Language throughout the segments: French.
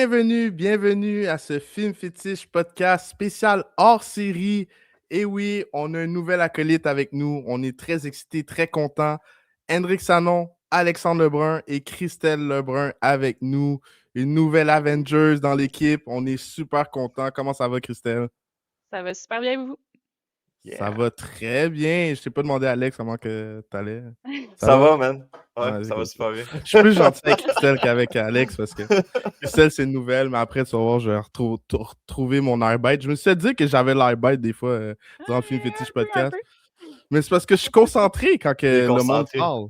Bienvenue à ce Film Fétiche podcast spécial hors série. Et oui, on a un nouvel acolyte avec nous. On est très excités, très contents. Hendrik Sanon, Alexandre Lebrun et Christelle Lebrun avec nous. Une nouvelle Avengers dans l'équipe. On est super contents. Comment ça va, Christelle? Ça va super bien, vous? Ça Yeah. va très bien. Je t'ai pas demandé, Alex, comment que t'allais. Ça Ça va? va, man? Ouais, Ouais, c'est ça va cool. super bien. Je suis plus gentil avec Christelle qu'avec Alex parce que Christelle, c'est une nouvelle, mais après, tu vas voir, je vais retrouver mon airbite. Je me suis dit que j'avais l'airbite des fois dans le film Fétiche Un podcast, peu. mais c'est parce que je suis concentré quand Il est que le monde concentré. parle.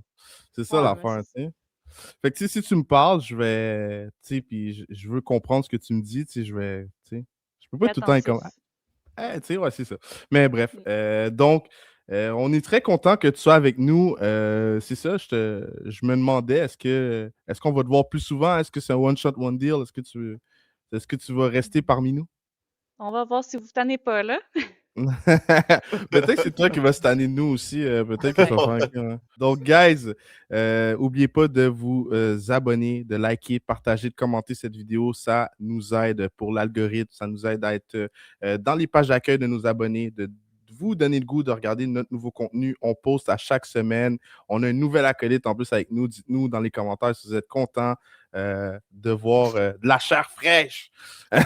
C'est ça Ouais, mais l'affaire, c'est ça. tu sais. Fait que, tu sais, si tu me parles, je vais, tu sais, puis je veux comprendre ce que tu me dis, tu sais, tu sais, je peux T'es pas tout le temps être attentif. comme, tu sais, ouais, c'est ça. Mais bref, Yeah. donc, on est très content que tu sois avec nous. C'est ça, je me demandais, est-ce qu'on va te voir plus souvent? Est-ce que c'est un one shot, one deal? Est-ce que tu vas rester parmi nous? On va voir si vous tannez pas, là. Peut-être que c'est toi qui vas se tanner de nous aussi. Peut-être que ça va faire Peut-être. un... Donc, guys, n'oubliez pas de vous abonner, de liker, partager, de commenter cette vidéo. Ça nous aide pour l'algorithme. Ça nous aide à être dans les pages d'accueil de nos abonnés, de vous donner le goût de regarder notre nouveau contenu. On poste à chaque semaine. On a un nouvel acolyte en plus avec nous. Dites-nous dans les commentaires si vous êtes contents de voir de la chair fraîche. Il y a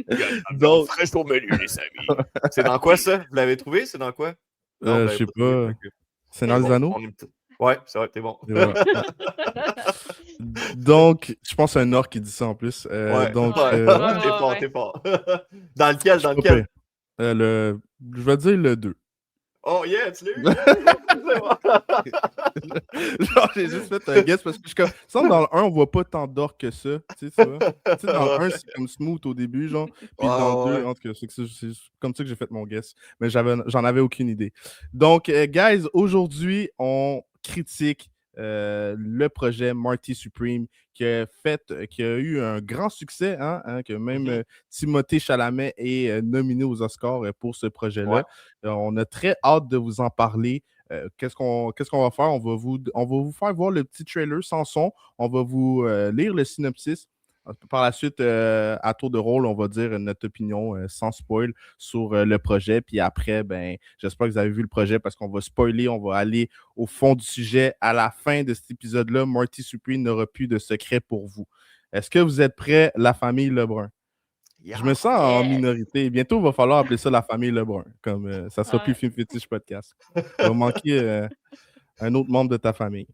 de la viande Donc, fraîche au menu, les amis. C'est dans quoi ça? Vous l'avez trouvé? C'est dans quoi? Non, vous je l'avez sais pas trouvé. pas. Ok. C'est dans C'est les bon. anneaux? Ouais, c'est vrai, t'es bon. Et voilà. Ouais. Donc, je pense que c'est un orc qui dit ça en plus. Ouais, Donc, Ouais, ouais. ouais, ouais, T'es ouais, fort, ouais. t'es fort. Dans lequel? je suis Dans pas lequel? pire. Je vais dire le 2. Oh, yeah, tu l'as eu? Yeah. C'est bon. Genre, j'ai juste fait un guess parce que je suis comme. Semble dans le 1, on voit pas tant d'orques que ça. Tu vois? Tu sais, dans le 1, c'est comme smooth au début, genre. Puis dans le 2, Ouais. en tout cas, c'est comme ça que j'ai fait mon guess. Mais j'en avais aucune idée. Donc, guys, aujourd'hui, on critique le projet Marty Supreme qui a eu un grand succès, que même Timothée Chalamet est nominé aux Oscars pour ce projet-là. Ouais. On a très hâte de vous en parler. Qu'est-ce qu'on va faire? On va vous faire voir le petit trailer sans son. On va vous lire le synopsis. Par la suite, à tour de rôle, on va dire notre opinion sans spoil sur le projet. Puis après, ben, j'espère que vous avez vu le projet parce qu'on va spoiler, on va aller au fond du sujet. À la fin de cet épisode-là, Marty Supreme n'aura plus de secret pour vous. Est-ce que vous êtes prêts, la famille Lebrun? Je me Yeah. sens en Yes. minorité. Bientôt, il va falloir appeler ça la famille Lebrun. Comme ça sera plus Ouais. Film Fétiche Podcast. Il va manquer un autre membre de ta famille.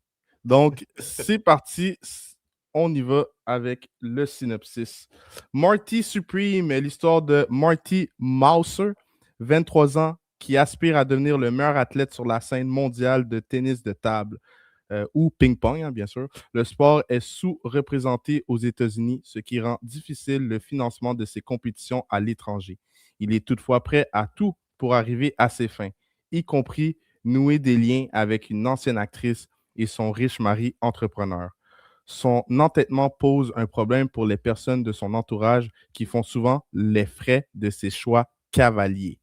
Donc, c'est parti. On y va avec le synopsis. Marty Supreme est l'histoire de Marty Mouser, 23 ans, qui aspire à devenir le meilleur athlète sur la scène mondiale de tennis de table. Ou ping-pong, bien sûr. Le sport est sous-représenté aux États-Unis, ce qui rend difficile le financement de ses compétitions à l'étranger. Il est toutefois prêt à tout pour arriver à ses fins, y compris nouer des liens avec une ancienne actrice et son riche mari entrepreneur. Son entêtement pose un problème pour les personnes de son entourage qui font souvent les frais de ses choix cavaliers.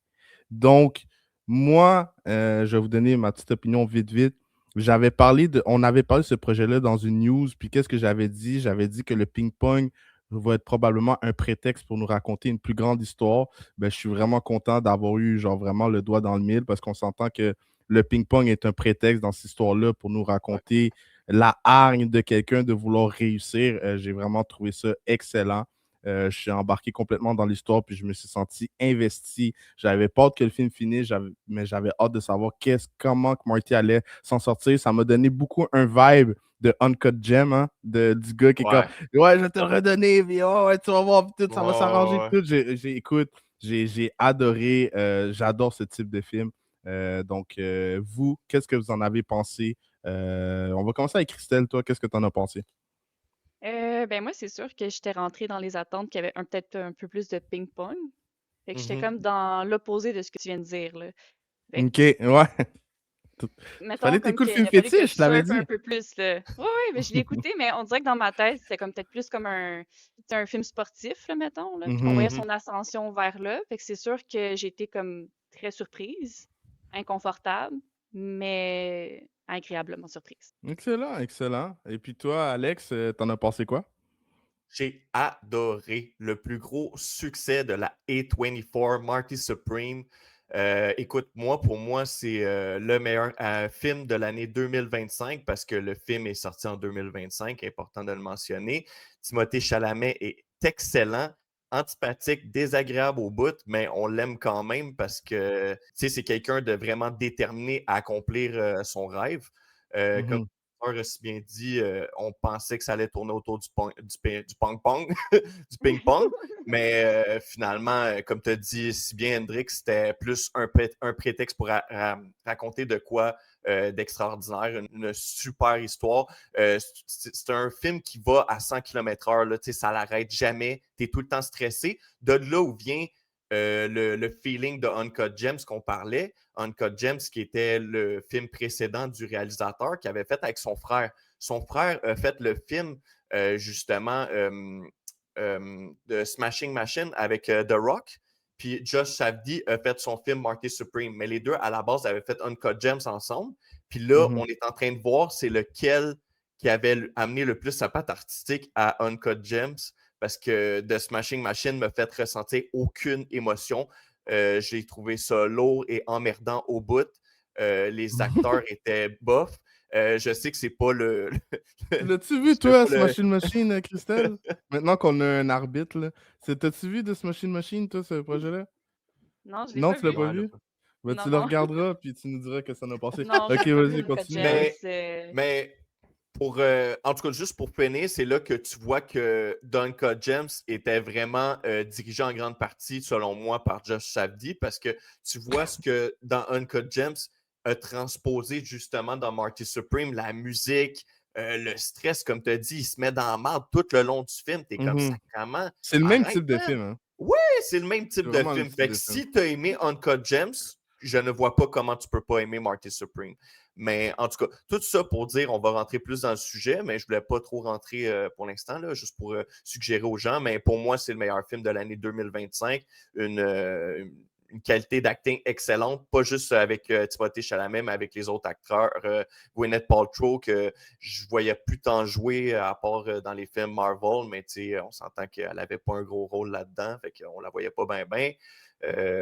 Donc, moi, je vais vous donner ma petite opinion vite, vite. On avait parlé de ce projet-là dans une news, puis qu'est-ce que j'avais dit? J'avais dit que le ping-pong va être probablement un prétexte pour nous raconter une plus grande histoire. Ben, je suis vraiment content d'avoir eu, genre, vraiment le doigt dans le mille parce qu'on s'entend que le ping-pong est un prétexte dans cette histoire-là pour nous Ouais. raconter la hargne de quelqu'un de vouloir réussir. J'ai vraiment trouvé ça excellent. Je suis embarqué complètement dans l'histoire, puis je me suis senti investi. J'avais pas hâte que le film finisse, mais j'avais hâte de savoir comment que Marty allait s'en sortir. Ça m'a donné beaucoup un vibe de Uncut Gem, du gars qui est comme Ouais. ouais, je vais te le redonner, puis oh, ouais, tu vas voir, puis tout, ça va s'arranger, Ouais. puis tout. Écoute, j'ai adoré, j'adore ce type de film. Donc, vous, qu'est-ce que vous en avez pensé? On va commencer avec Christelle, toi, qu'est-ce que tu en as pensé? Ben moi, c'est sûr que j'étais rentrée dans les attentes qu'il y avait peut-être un peu plus de ping-pong. Fait que j'étais comme dans l'opposé de ce que tu viens de dire, là. Fait que, Ok, ouais. mettons Fallait comme t'écouter le qu'il film a fallu que fétiche, je je l'avais surfe un dit. peu plus, là. Oui, oui, mais je l'ai écouté, mais on dirait que dans ma tête, c'était comme peut-être plus comme c'était un film sportif, là, mettons, là. Puis qu'on voyait Mhm. son ascension vers là. Fait que c'est sûr que j'ai été comme très surprise, inconfortable, mais agréablement surprise. Excellent, excellent. Et puis toi, Alex, t'en as pensé quoi? J'ai adoré le plus gros succès de la A24, Marty Supreme. Écoute, pour moi, c'est le meilleur film de l'année 2025 parce que le film est sorti en 2025, important de le mentionner. Timothée Chalamet est excellent, antipathique, désagréable au bout, mais on l'aime quand même parce que c'est quelqu'un de vraiment déterminé à accomplir son rêve. Comme Mhm. a si bien dit, on pensait que ça allait tourner autour du pong-pong, du ping-pong. Mais finalement, comme tu as dit si bien, Hendrix, c'était plus un prétexte pour raconter de quoi d'extraordinaire, une super histoire. C'est un film qui va à 100 km/h, ça l'arrête jamais. Tu es tout le temps stressé. De là où vient le feeling de Uncut Gems qu'on parlait. Uncut Gems, qui était le film précédent du réalisateur qu'il avait fait avec son frère. Son frère a fait le film, justement, de Smashing Machine avec The Rock. Puis Josh Safdie a fait son film Marty Supreme. Mais les deux, à la base, avaient fait Uncut Gems ensemble. Puis là, on est en train de voir c'est lequel qui avait amené le plus sa patte artistique à Uncut Gems parce que The Smashing Machine me fait ressentir aucune émotion. J'ai trouvé ça lourd et emmerdant au bout. Les acteurs étaient bof. Je sais que c'est pas le. L'as-tu vu, toi, Smashing Machine, Christelle? Maintenant qu'on a un arbitre, là. T'as-tu vu de Smashing Machine, toi, ce projet-là? Non, je l'ai Non, pas tu l'as vu. pas Ouais, là, vu? Ben, Non, tu le non. regarderas, puis tu nous diras que ça n'a passé. Non, Ok, j'ai pas vu vas-y, Uncut continue. Gems. mais en tout cas, juste pour finir, c'est là que tu vois que Uncut Gems était vraiment dirigé en grande partie, selon moi, par Josh Safdie, parce que tu vois ce que dans Uncut Gems a transposé justement dans Marty Supreme, la musique, le stress, comme tu as dit, il se met dans la marde tout le long du film. Tu es comme Mhm. sacrément. C'est le même Arrête, type de man. film, hein? Ouais, c'est le même C'est type de vraiment le film. style Fait que de film. si tu as aimé Uncut Gems, je ne vois pas comment tu peux pas aimer Marty Supreme. Mais en tout cas, tout ça pour dire, on va rentrer plus dans le sujet, mais je voulais pas trop rentrer pour l'instant, là, juste pour suggérer aux gens. Mais pour moi, c'est le meilleur film de l'année 2025. Une qualité d'acting excellente, pas juste avec Timothée Chalamet, mais avec les autres acteurs. Gwyneth Paltrow, que je voyais plus tant jouer à part dans les films Marvel, mais on s'entend qu'elle n'avait pas un gros rôle là-dedans, fait qu'on la voyait pas bien.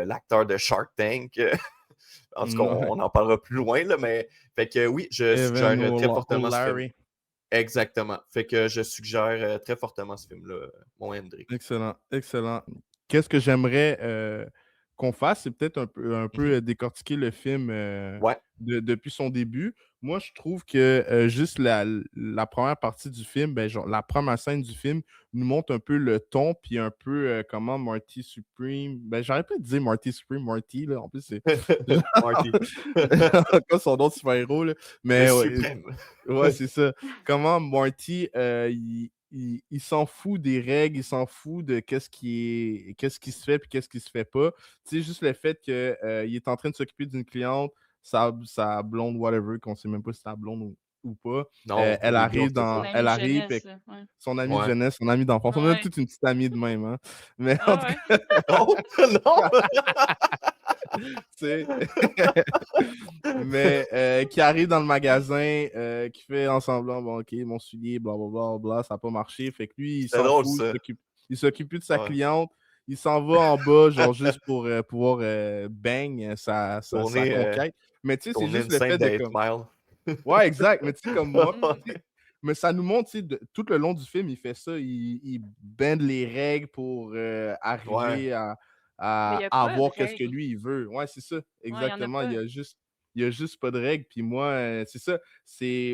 L'acteur de Shark Tank, en tout cas, Ouais. on en parlera plus loin, là, mais fait que oui, je Evan suggère très fortement ce film. O'Larry. Exactement. Fait que je suggère très fortement ce film-là, mon Hendrick. Excellent, excellent. Qu'est-ce que j'aimerais qu'on fasse, c'est peut-être un peu décortiquer le film Ouais. depuis son début. Moi, je trouve que juste la première partie du film, ben, genre, la première scène du film nous montre un peu le ton, puis un peu comment Marty Supreme. Ben, j'aurais pas dire Marty Supreme, Marty, là. En plus, c'est Marty. comme son nom de super-héros, là. Le Mais ouais, suprême. ouais, c'est ça. Comment Marty, il s'en fout des règles, il s'en fout de qu'est-ce qui se fait puis qu'est-ce qui se fait pas. Tu sais, juste le fait qu'il est en train de s'occuper d'une cliente, sa blonde, whatever, qu'on sait même pas si c'est sa blonde ou pas. Non, Elle au début, on arrive sait Son pas. ami elle de arrive, jeunesse, puis là. Ouais. son ami de Ouais. jeunesse, son ami d'enfance. On a Ouais. toute une petite amie de même, hein. Mais en Ah tout ouais. Non, non! sais. Mais qui arrive dans le magasin, qui fait en semblant, bon, ok, mon soulier, blablabla, bla, ça n'a pas marché. Fait que lui, il C'était s'en drôle, fout, ça. il s'occupe plus de sa Ouais. cliente. Il s'en va en bas, genre juste pour pouvoir bang sa Tourner, conquête. Mais tu sais, c'est tourner juste une le scène fait de d'Eight comme. Mile. Ouais, exact. Mais tu sais, comme moi, Mm. tu sais, mais ça nous montre, tu sais, tout le long du film, il fait ça. Il bend les règles pour Ouais. arriver Mais il à, n'y a à pas de avoir qu'est-ce que règles. lui, il veut. Ouais, c'est ça. Ouais, il n'y en a Exactement. pas. Il y a juste pas de règles. Puis moi, c'est ça.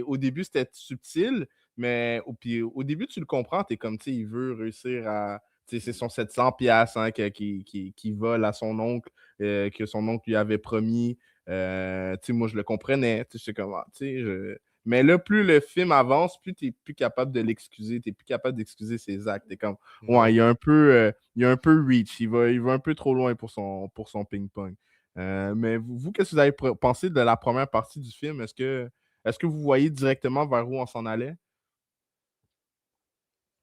Au début, c'était subtil, mais puis au début, tu le comprends. Tu es comme, tu sais, il veut réussir à. Tu sais, c'est son 700 piastres hein, qui vole à son oncle, que son oncle lui avait promis. Tu sais, moi, je le comprenais. Tu sais, je sais comment. Tu sais, mais là, plus le film avance, plus tu es plus capable de l'excuser. Tu n'es plus capable d'excuser ses actes. Tu es comme, ouais, Non. il y a un peu reach. Il va un peu trop loin pour son ping-pong. Mais vous, qu'est-ce que vous avez pensé de la première partie du film? Est-ce que vous voyez directement vers où on s'en allait?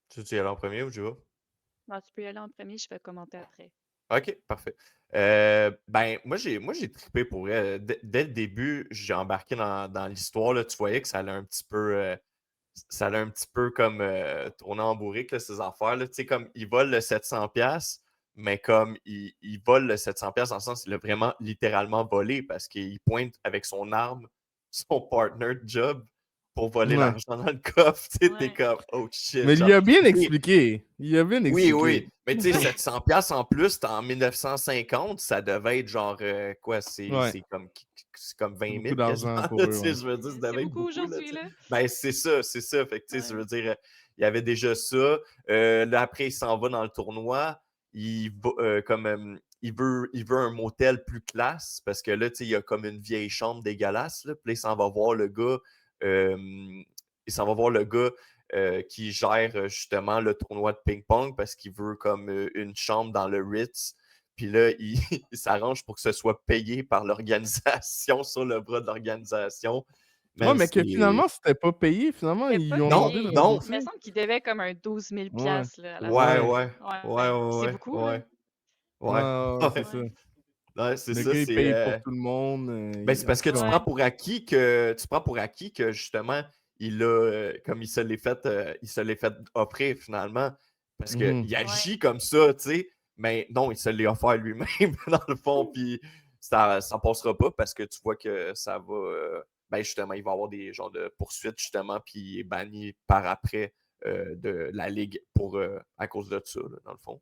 Tu veux y aller en premier ou je vais? Non, tu peux y aller en premier, je vais commenter après. OK, parfait. Ben, moi j'ai trippé pour vrai. Dès le début, j'ai embarqué dans l'histoire. Là, tu voyais que ça allait un petit peu. ça a un petit peu comme tourné en bourrique, là, ces affaires-là. Tu sais, comme il vole le 700$, mais comme il vole le 700$ dans le sens qu'il l'a vraiment littéralement volé parce qu'il pointe avec son arme son partner de job pour voler Ouais. l'argent dans le coffre. Tu sais, t'es Ouais. comme, oh shit. Mais il Genre, a bien oui, expliqué. Il a bien oui, expliqué. oui. Mais tu sais, 700$ en plus, c'était en 1950, ça devait être genre, quoi, Ouais. c'est comme 20 Beaucoup 000 quasiment. d'argent pour là, eux, tu sais, ouais. je veux dire, ça C'est devait être beaucoup beaucoup. Là, tu aujourd'hui, sais. là. Ben, c'est ça, c'est ça. Fait que, tu sais, je Ouais. veux dire, il y avait déjà ça. Là, après, il s'en va dans le tournoi. Il veut un motel plus classe parce que là, tu sais, il y a comme une vieille chambre dégueulasse. Là, puis là, il s'en va voir le gars. Il s'en va voir le gars qui gère justement le tournoi de ping-pong parce qu'il veut comme une chambre dans le Ritz. Puis là, il s'arrange pour que ce soit payé par l'organisation sur le bras de l'organisation. Ouais, Man, mais que finalement, c'était pas payé. Finalement, C'était ils pas lui ont Non, demandé de payé. non. Il me rembourser. semble qu'il devait comme un 12 000 Ouais. là, à la Ouais, fin. Ouais. ouais. Ouais, Ouais. C'est ouais, beaucoup, là. ouais. Ouais, Ouais. ouais, c'est Ouais. ça. Ouais. Ouais, c'est Le ça, gars, il c'est. paye pour tout le monde. Ben, c'est En parce que tout cas, Ouais. tu prends pour acquis que justement, il a comme il se l'est fait offrir finalement. Parce qu'il mhm. Ouais. agit comme ça, tu sais. Mais non, il se l'est offert lui-même dans le fond. Puis ça passera pas parce que tu vois que ça va. Ben justement, il va y avoir des genres de poursuites, justement, puis il est banni par après de la Ligue à cause de ça, là, dans le fond.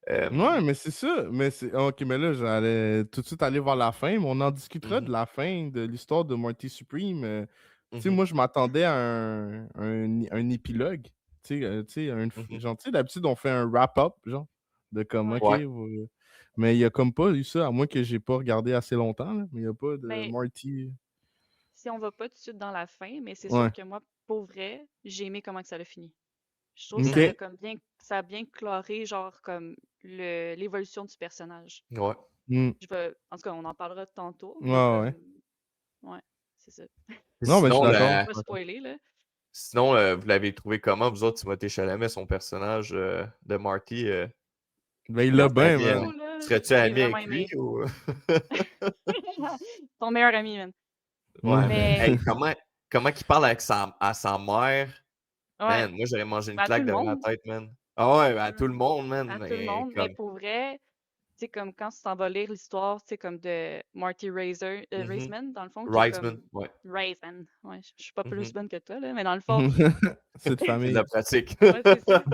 Ouais, mais c'est ça. Mais c'est... Ok, mais là, j'allais tout de suite aller voir la fin, mais on en discutera de Mhm, la fin de l'histoire de Morty Supreme. Tu sais, mhm, moi, je m'attendais à un épilogue. Tu sais, mhm. genre, tu sais, d'habitude, on fait un wrap-up, genre, de comme, ok, Ouais. Ouais. mais il n'y a comme pas eu ça, à moins que j'ai pas regardé assez longtemps, là, mais il n'y a pas de Ben, Morty. si on va pas tout de suite dans la fin, mais c'est sûr Ouais. que moi, pour vrai, j'ai aimé comment que ça a fini. Je trouve que ça l'a Ok. comme ça a bien cloré, genre, comme l'évolution du personnage. Ouais. Hmm. En tout cas, on en parlera tantôt, Ouais, mais ouais. comme, ouais, c'est ça. Non, mais je suis Sinon, d'accord. Pas spoiler, là. vous l'avez trouvé comment, vous autres, Timothée Chalamet, son personnage de Marty? Ben, il l'a Merci bien, Serais-tu man. beaucoup, là. serais-tu Je l'ai ami vraiment avec lui aimé. ou. Ton meilleur ami, man. Ouais, mais Mais, hey, comment qu'il parle avec à sa mère? ouais, Man, moi j'aurais mangé une mais à tout claque le devant la monde. tête, man. Ah ouais, à tout le Mm. monde, man. À tout le Mais monde. Mais comme. pour vrai, tu sais, comme quand tu t'en vas lire l'histoire, tu sais, comme de Marty Mhm. Raisman, dans le fond, qui est Reisman, comme ouais. Raisman. Ouais, je suis pas plus Mhm. bonne que toi, là, mais dans le fond, C'est de C'est de la famille. pratique. ouais, c'est ça.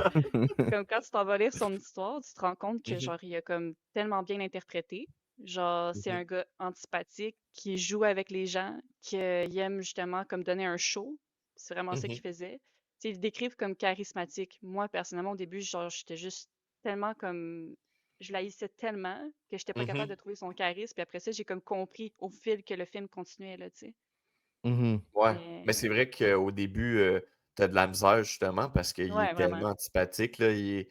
Comme quand tu t'en vas lire son histoire, tu te rends compte que, Mhm. genre, il a comme tellement bien interprété. Genre, c'est Mhm. un gars antipathique qui joue avec les gens, qui aime justement comme donner un show. C'est vraiment ça Mhm. qu'il faisait. Tu sais, ils le décrivent comme charismatique. Moi, personnellement, au début, genre, j'étais juste tellement comme. Je l'haïssais tellement que j'étais pas capable Mhm. de trouver son charisme. Puis après ça, j'ai comme compris au fil que le film continuait, là, tu sais. Mhm. Ouais, mais c'est Mais. vrai qu'au début, t'as de la misère justement parce qu'il Ouais, est vraiment. tellement antipathique, là, Il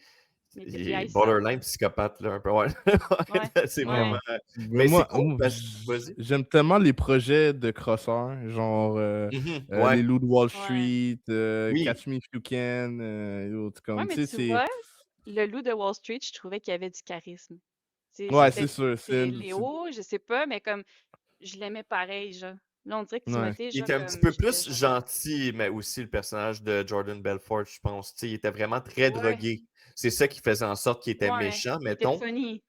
il est est haïssable, borderline là. psychopathe, là, un peu. Ouais, Ouais, c'est Ouais. vraiment. ouais, Mais Mais c'est moi, cool parce que. Vas-y. j'aime tellement les projets de crosseurs, genre Mhm, Les ouais, Loups de Wall ouais. Street, oui. Catch Me If You Can, autres Ouais, comme, tu mais sais, tu c'est... vois, le loup de Wall Street, je trouvais qu'il avait du charisme. C'est Ouais, c'est peut-être sûr, c'est Léo, je sais pas, mais comme je l'aimais pareil, genre. Là, on dirait que Ouais. Timothée, Il genre, était un petit comme peu j'étais plus genre. gentil, mais aussi le personnage de Jordan Belfort, je pense. Tu sais, il était vraiment très Ouais, drogué. C'est ça qui faisait en sorte qu'il était ouais, méchant, il était mettons. funny.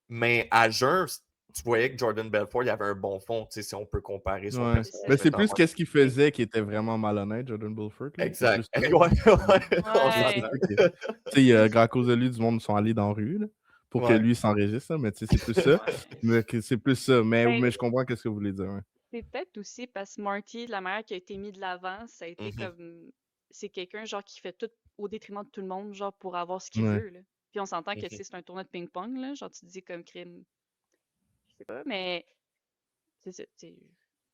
Mais à jeun, tu voyais que Jordan Belfort, il avait un bon fond, tu sais, si on peut comparer son Ouais. C'est Mais ça. personnage, c'est mettons, à plus qu'est-ce Martin qu'il Supreme. faisait qui était vraiment malhonnête, Jordan Belfort, là. C'est Exact. plus ça. Ouais, ouais, on C'est s'entend. Ouais, ça qui... Tu sais, à cause de lui, du monde sont allés dans la rue, là, pour que Ouais. lui s'enregistre, là, mais tu sais, c'est plus ça. ouais. C'est plus ça. Ben, Mais je comprends qu'est-ce que vous voulez dire, ouais. c'est peut-être aussi parce que Marty, la manière qui a été mise de l'avant, ça a été Mhm, comme. C'est quelqu'un, genre, qui fait tout au détriment de tout le monde, genre, pour avoir ce qu'il Ouais. veut, là. Puis on s'entend que, tu mhm, sais, c'est un tournoi de ping-pong, là. Genre, tu te dis comme crime. Je sais pas, mais c'est ça, tu sais.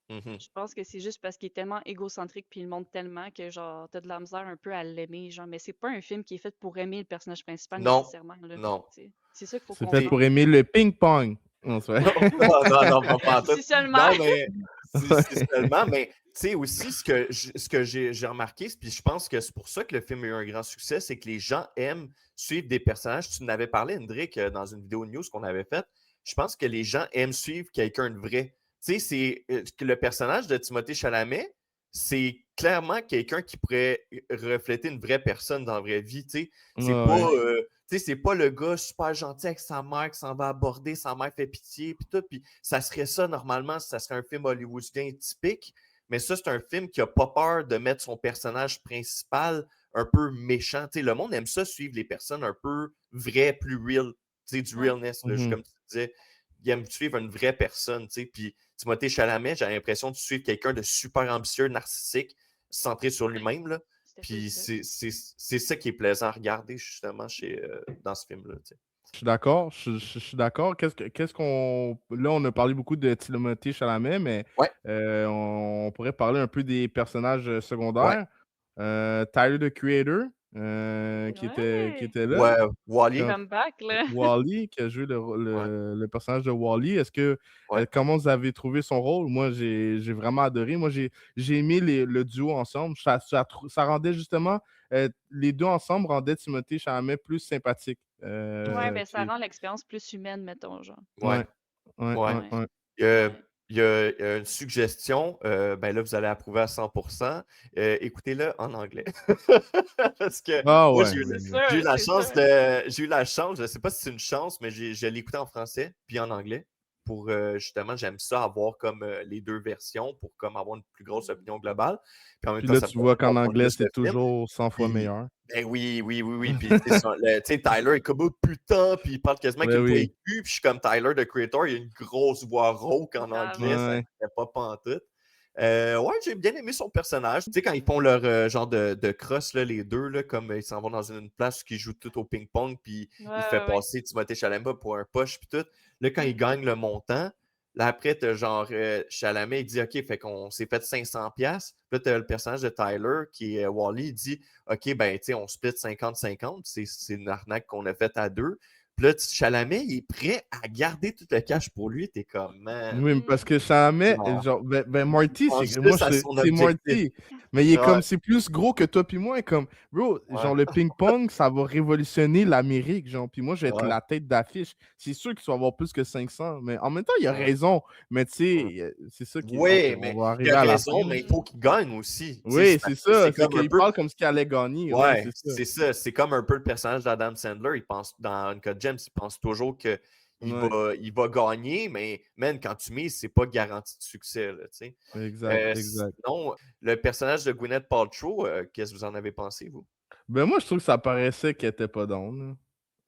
mhm. Je pense que c'est juste parce qu'il est tellement égocentrique puis il le montre tellement que genre t'as de la misère un peu à l'aimer, genre, mais c'est pas un film qui est fait pour aimer le personnage principal Non, nécessairement, là. non. Tu sais. C'est ça qu'il faut C'est fait C'est pour comprendre. aimer le ping-pong. Non, c'est vrai. non, non, non, non, pas pantoute. Si seulement. Non, mais c'est Ouais. seulement, mais tu sais aussi ce que j'ai remarqué, puis je pense que c'est pour ça que le film a eu un grand succès, c'est que les gens aiment suivre des personnages. Tu en avais parlé, Hendrik, dans une vidéo news qu'on avait faite. Je pense que les gens aiment suivre quelqu'un de vrai. Tu sais, c'est que le personnage de Timothée Chalamet, c'est clairement quelqu'un qui pourrait refléter une vraie personne dans la vraie vie, tu sais. C'est Ouais, pas, ouais. tu sais, c'est pas le gars super gentil avec sa mère qui s'en va aborder, sa mère fait pitié, puis tout. Puis ça serait ça normalement, si ça serait un film hollywoodien typique. Mais ça, c'est un film qui a pas peur de mettre son personnage principal un peu méchant. Tu sais, le monde aime ça, suivre les personnes un peu vraies, plus real, tu sais, du Ouais. realness, là, Mhm. comme tu disais. Il aime suivre une vraie personne, tu sais. Puis Timothée Chalamet, j'ai l'impression de suivre quelqu'un de super ambitieux, narcissique, centré sur Ouais, lui-même, là. c'était full Puis ça. c'est ça qui est plaisant à regarder, justement, dans ce film-là, tu sais. Je suis d'accord, je suis d'accord. Qu'est-ce qu'on. Là, on a parlé beaucoup de Timothée Chalamet, mais Ouais, on pourrait parler un peu des personnages ouais, secondaires. Tyler, the Creator, qui Ouais! était là. ouais, Wall-E, Quand Comeback, là. Wall-E, qui a joué ouais, le personnage de Wall-E. ouais. Comment vous avez trouvé son rôle? Moi, j'ai vraiment adoré. Moi, j'ai aimé le duo ensemble. Ça rendait justement, les deux ensemble rendaient Timothée Chalamet plus sympathique. Ouais, ben ça rend l'expérience plus humaine, mettons, genre. Ouais, Ouais, ouais, ouais. ouais, Ouais, ouais. Il y a, ouais. il y a une suggestion, ben là, vous allez approuver à 100%. Écoutez-le en anglais. Parce que Ah moi, ouais, oui, C'est oui. sûr, c'est sûr. j'ai eu la chance, je ne sais pas si c'est une chance, mais je l'ai écouté en français puis en anglais. Pour justement, j'aime ça avoir comme les deux versions pour comme avoir une plus grosse Mhm. opinion globale. Puis en même Puis temps, là, ça me tu permet vois de qu'en comprendre anglais, plus le c'est film. toujours 100 fois Puis, meilleur. ben oui, oui, oui, oui. Puis, tu sais, Tyler est comme oh, putain, puis il parle quasiment avec Ben une voix oui. aiguë. Puis, je suis comme Tyler, the Creator, il a une grosse voix rauque en Grave. anglais, ça ne Ouais. fait pas pantoute. Ouais, j'ai bien aimé son personnage. Tu sais, quand ils font leur genre de cross, là, les deux, là, comme ils s'en vont dans une place où ils jouent tout au ping-pong, puis Ouais, il fait ouais, ouais. passer Timothée Chalamet pour un push, puis tout. Là, quand Mm. ils gagnent le montant, là, après, t'as genre Chalamet, il dit OK, fait qu'on s'est fait 500$. Puis là, t'as le personnage de Tyler, qui est Wally, il dit OK, ben, tu sais, on split 50-50. C'est une arnaque qu'on a faite à deux. Puis là, Chalamet, il est prêt à garder tout le cash pour lui. T'es comme, man, Oui, parce que Chalamet, genre, genre, ben il Marty, pense moi, juste à son c'est objectif. Marty. Mais il est Ouais, comme, c'est plus gros que toi puis moi. Comme, bro, ouais, genre, le ping-pong, ça va révolutionner l'Amérique, genre. Puis moi, je vais être ouais. la tête d'affiche. C'est sûr qu'il va avoir plus que 500. Mais en même temps, il a Ouais. raison. Mais tu Mm. sais, c'est ça qui. En tout Oui, cas, on mais va il a arriver à la fin, raison, là. mais il faut qu'il gagne aussi. Tu sais, Oui, c'est c'est parce que ça. c'est C'est comme un qu'il peu. parle comme ce qu'il allait gagner. Ouais, Ouais, c'est ça. c'est ça. C'est comme un peu le personnage d'Adam Sandler. Il pense, dans Uncut Gems, il pense toujours qu'il Ouais, il va gagner, mais man, quand tu mises, c'est pas garanti de succès, là, tu sais. exact, exact. Sinon, le personnage de Gwyneth Paltrow, qu'est-ce que vous en avez pensé, vous? Ben moi, je trouve que ça paraissait qu'elle était pas down, là.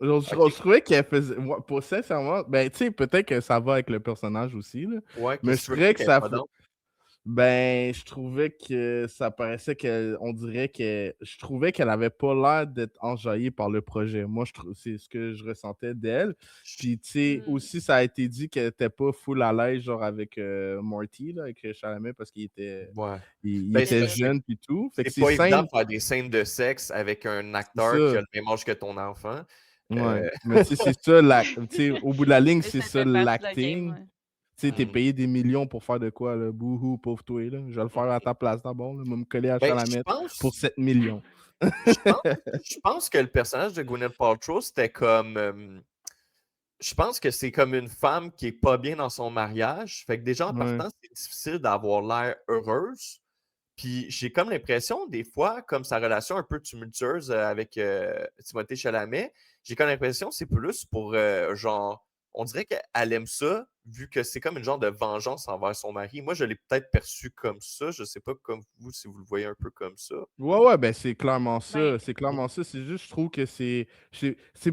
Je OK. trouvais qu'elle faisait. Moi, pour sincèrement, ben tu sais, peut-être que ça va avec le personnage aussi, là. Ouais, Mais qu'est-ce je que tu veux trouvais dire que qu'elle est ça. pas dans? Ben, je trouvais que ça paraissait qu'elle. On dirait que. Je trouvais qu'elle avait pas l'air d'être enjaillée par le projet. Moi, c'est ce que je ressentais d'elle. Puis, tu sais, Mm. aussi, ça a été dit qu'elle était pas full à l'aise, genre avec Morty, là, avec Chalamet, parce Ouais. il Ben, C'était c'est était parce que lousse. jeune, puis tout. Fait que c'est ces pas évident scènes. de faire des scènes de sexe avec un C'est acteur qui ça. a le même âge que ton enfant. Ouais, Euh, mais tu sais, c'est ça, tu sais, au bout de la ligne, Mais c'est ça ça fait partie de la game, l'acting. ouais. Tu sais, t'es Ouais. hmm. payé des millions pour faire de quoi, là? Bouhou, pauvre toi, là. Je vais le faire à ta place d'abord, là. Moi, me coller à Ben, je Chalamet pour pense, 7 millions. je pense, je pense que le personnage de Gwyneth Paltrow, c'était comme. Je pense que c'est comme une femme qui est pas bien dans son mariage. Fait que déjà, en Ouais. partant, c'est difficile d'avoir l'air heureuse. Puis j'ai comme l'impression, des fois, comme sa relation un peu tumultueuse avec Timothée Chalamet, j'ai comme l'impression que c'est plus pour genre, on dirait qu'elle aime ça, vu que c'est comme une genre de vengeance envers son mari. Moi, je l'ai peut-être perçu comme ça. Je sais pas comme vous, si vous le voyez un peu comme ça. Ouais, ouais, ben c'est clairement Ben, ça. C'est clairement ça. C'est juste, je trouve que c'est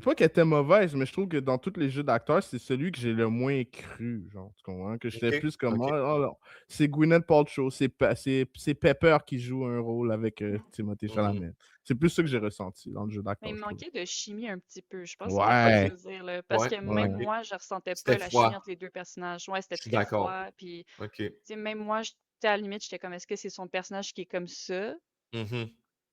pas qu'elle était mauvaise, mais je trouve que dans tous les jeux d'acteurs, c'est celui que j'ai le moins cru. Genre, tu comprends? Que j'étais OK, plus comme OK. ah, non, c'est Gwyneth Paltrow, c'est Pepper qui joue un rôle avec Timothée Mhm. Chalamet. C'est plus ça que j'ai ressenti dans le jeu mais d'acteur, il je trouve. manquait de chimie un petit peu. Je pense que c'est bien ça que tu Ouais, veux dire, là. Parce Ouais, que ouais. même OK. moi, je ressentais pas C'était la chimie froid. entre les deux personnages. Ouais, c'était Je suis très d'accord. froid. Puis, tu OK. sais, même moi, à la limite, j'étais comme, est-ce que c'est son personnage qui est comme ça? Mhm.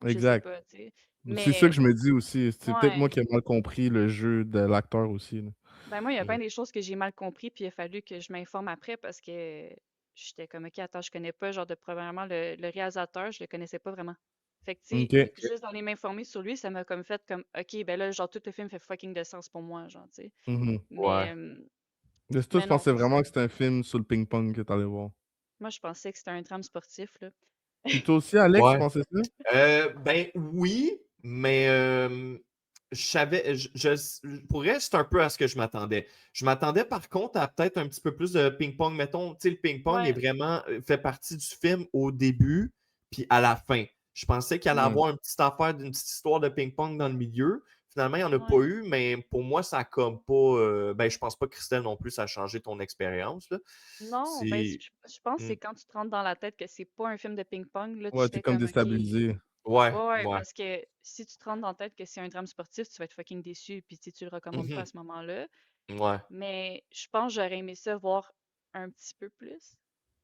Je sais Exact. pas, tu sais. C'est ça Mais, que je me dis aussi. C'est peut-être moi ouais. qui ai mal compris le jeu de l'acteur aussi, là. Ben, moi, il y a Mm. bien des choses que j'ai mal compris, puis il a fallu que je m'informe après parce que j'étais comme, OK, attends, je connais pas, genre, premièrement, le réalisateur, je le connaissais pas vraiment. Fait que, tu sais, OK. OK. juste d'aller m'informer sur lui, ça m'a comme fait comme, OK, ben là, genre, tout le film fait fucking de sens pour moi, genre, tu sais. Mhm. Mais, Ouais. De tout, mais je non, pensais c'est ça. vraiment que c'était un film sur le ping-pong que t'allais voir. Moi, je pensais que c'était un drame sportif, là. Puis toi aussi, Alex, tu Ouais. pensais ça? Ben oui, mais je savais, pour vrai, c'est un peu à ce que je m'attendais. Je m'attendais par contre à peut-être un petit peu plus de ping-pong. Mettons, tu sais, le ping-pong est Ouais, vraiment fait partie du film au début puis à la fin. Je pensais qu'il allait Ouais. avoir une petite affaire, d'une petite histoire de ping-pong dans le milieu. Finalement, il n'y en a pas ouais. eu, mais pour moi, ça a comme pas. Ben, je pense pas que Christelle non plus, ça a changé ton expérience, là. Non, ben, C'est. je pense que Hmm. c'est quand tu te rentres dans la tête que c'est pas un film de ping-pong, là, tu Ouais, t'es fais comme comme, OK. déstabilisé. Ouais, Ouais, ouais, ouais. parce que si tu te rentres dans la tête que c'est un drame sportif, tu vas être fucking déçu, puis tu le recommandes pas à Mhm. ce moment-là. Ouais. Mais je pense que j'aurais aimé ça voir un petit peu plus.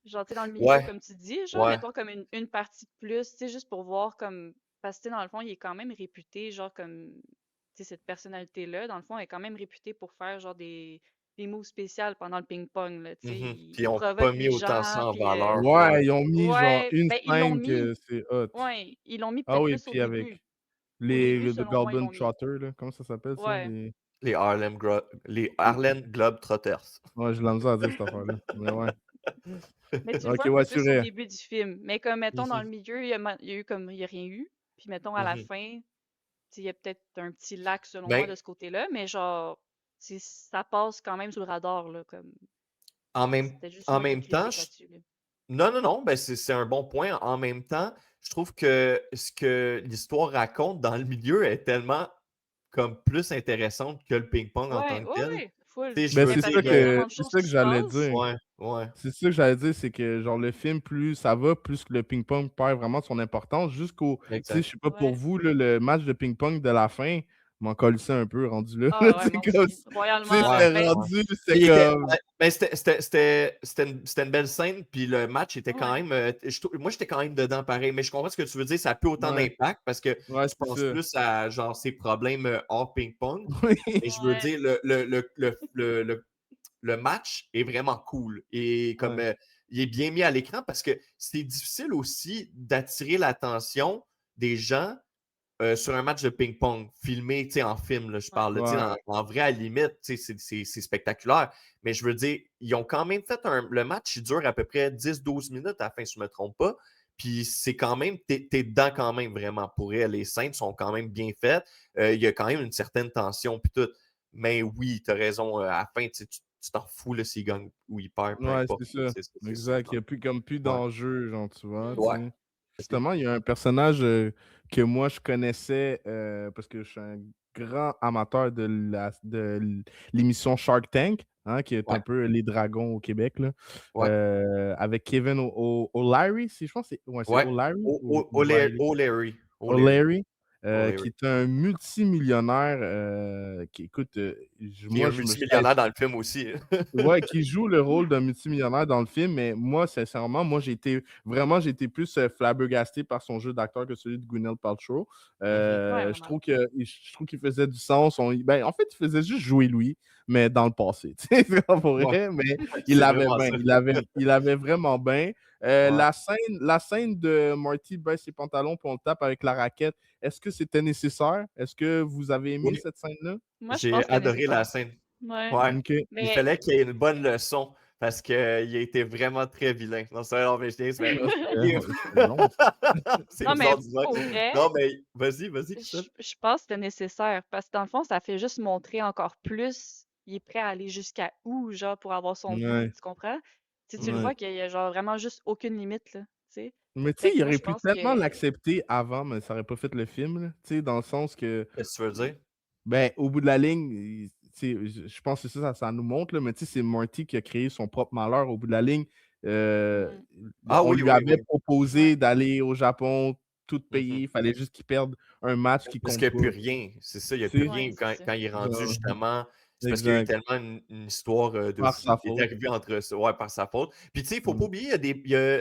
Genre, tu sais, dans le milieu, Ouais. comme tu dis, genre, Ouais. mettons comme une partie de plus, tu sais, juste pour voir comme. Parce que, tu sais, dans le fond, il est quand même réputé, genre, comme. Tu sais, cette personnalité-là, dans le fond, elle est quand même réputée pour faire, genre, des moves spéciales pendant le ping-pong, là, tu sais. Mhm. Il, Puis ils il n'ont pas provoque mis les autant ça gens, en puis. valeur que. Ouais, ils ont mis genre Ouais, une ben, ils l'ont scène mis. que c'est hot. Ouais, ils l'ont mis Ah peut-être oui, plus au puis début. avec Au début, The selon moi, ils Golden l'ont mis. Trotter, là, comment ça s'appelle ça? Ouais. Les Harlem Globetrotters. Ouais, j'ai de la misère à dire cette affaire-là. Mais ouais. Mais tu le Ok, vois un ouais, peu tu plus au rêves. début du film. Mais comme, mettons, dans Mhm. le milieu, il y a eu comme, il y a rien eu. Puis, mettons, à la Mhm. fin, tu sais, il y a peut-être un petit lac, selon moi, Ben, de ce côté-là. Mais genre, ça passe quand même sous le radar, là. Comme, en même, c'était juste en moi qui ai même temps, critique là-dessus, là. non, non, non, ben c'est un bon point. En même temps, je trouve que ce que l'histoire raconte dans le milieu est tellement comme plus intéressante que le ping-pong en Ouais, tant que ouais, tel. ouais, full. Tu sais, je Ben, veux Mais c'est parce ça qu'il y a dire, que tellement de c'est choses ça qui que se j'allais passent. dire. ouais, ouais. C'est ça que j'allais dire, c'est que genre le film, plus ça va, plus que le ping-pong perd vraiment son importance. Jusqu'au. Tu sais, Exact. je sais pas pour Ouais. vous, là, le match de ping-pong de la fin m'en colissait un peu rendu là. Ah, ouais, C'est moi comme. aussi. Tu sais, Royalement, là. Ouais, c'était Ben, ouais. rendu, c'est Il était, comme. ben, c'était une belle scène, puis le match était quand ouais. même. Moi, j'étais quand même dedans pareil, mais je comprends ce que tu veux dire. Ça n'a plus autant Ouais, d'impact parce que ouais, tu c'est penses ça. plus à genre ces problèmes hors ping-pong. Oui. Mais je veux Ouais. dire, le match est vraiment cool. Et comme Ouais. il est bien mis à l'écran parce que c'est difficile aussi d'attirer l'attention des gens sur un match de ping-pong, filmé en film, là, je Ouais. parle, là, Ouais. en vrai, à la limite, c'est spectaculaire. Mais je veux dire, ils ont quand même fait le match, il dure à peu près 10-12 minutes à la fin, si je ne me trompe pas. Puis c'est quand même, t'es dedans quand même vraiment pour elle. Les scènes sont quand même bien faites. Il y a quand même une certaine tension, puis tout. Mais oui, tu as raison, à la fin, tu t'en fous là, s'il gagne ou il perd, peu Ouais, importe. c'est ça. C'est ça. Exact. Il n'y a plus comme plus Ouais. d'enjeu, genre, tu vois, tu Mhm. Ouais. sais. Justement, il y a un personnage que moi je connaissais parce que je suis un grand amateur de l'émission Shark Tank, hein, qui est un Ouais. peu les dragons au Québec, là, Ouais. avec Kevin O'Leary, si je pense que c'est Ouais. O'Leary ou O'Reilly? O'Leary. O'Leary, qui O'Leary. est un multimillionnaire qui écoute, Qui est un moi je me multimillionnaire dans le film aussi. ouais, qui joue le rôle d'un multimillionnaire dans le film, mais moi, sincèrement, moi, j'ai été plus flabbergasté par son jeu d'acteur que celui de Gwyneth Paltrow. Mhm. Ouais, Je vraiment. trouve je trouve qu'il faisait du sens. Ben, en fait, il faisait juste jouer lui, mais dans le passé. Tu sais, c'est pas pour Ouais, vrai, mais il c'est l'avait vraiment bien. ça. Il avait vraiment bien. Ouais. La scène de Marty baisse ses pantalons puis on le tape avec la raquette, est-ce que c'était nécessaire? Est-ce que vous avez aimé Oui, cette scène-là? Moi, je j'ai pense que c'était adoré la nécessaire. scène. Ouais. Ouais. Ok. Il Mais. fallait qu'il y ait une bonne leçon parce qu'il a été vraiment très vilain. Non, c'est non, mais je niaise, mais Ah, il est- c'était long. c'est Non, mais bizarre du moins. pour vrai, Non, mais vas-y, Christelle. je pense que c'était nécessaire parce que dans le fond, ça fait juste montrer encore plus il est prêt à aller jusqu'à où, genre, pour avoir son but, Ouais, tu comprends? Tu le ouais. vois qu'il y a genre vraiment juste aucune limite, là, tu sais? Mais tu sais, Fait que il moi, aurait je pu pense tellement que. l'accepter avant, mais ça aurait pas fait le film, là. Tu sais, dans le sens que, Qu'est-ce que tu veux dire? ben, au bout de la ligne, tu sais, je pense que ça nous montre, là, mais tu sais, c'est Marty qui a créé son propre malheur. Au bout de la ligne, euh, Hmm, Ah on oui, lui oui, avait oui. proposé ouais, d'aller au Japon, tout Mhm. payer. Il fallait juste qu'il perde un match qui Parce compte qu'il n'y a pas. plus rien. C'est ça, il n'y a plus Tu sais, rien ouais, c'est ça. quand il est rendu genre, justement. C'est parce qu'il y a eu exact. tellement une histoire de Par fou sa qui est faute. arrivée entre ça, ouais, par sa faute. Puis tu sais, il ne faut pas Mm. oublier,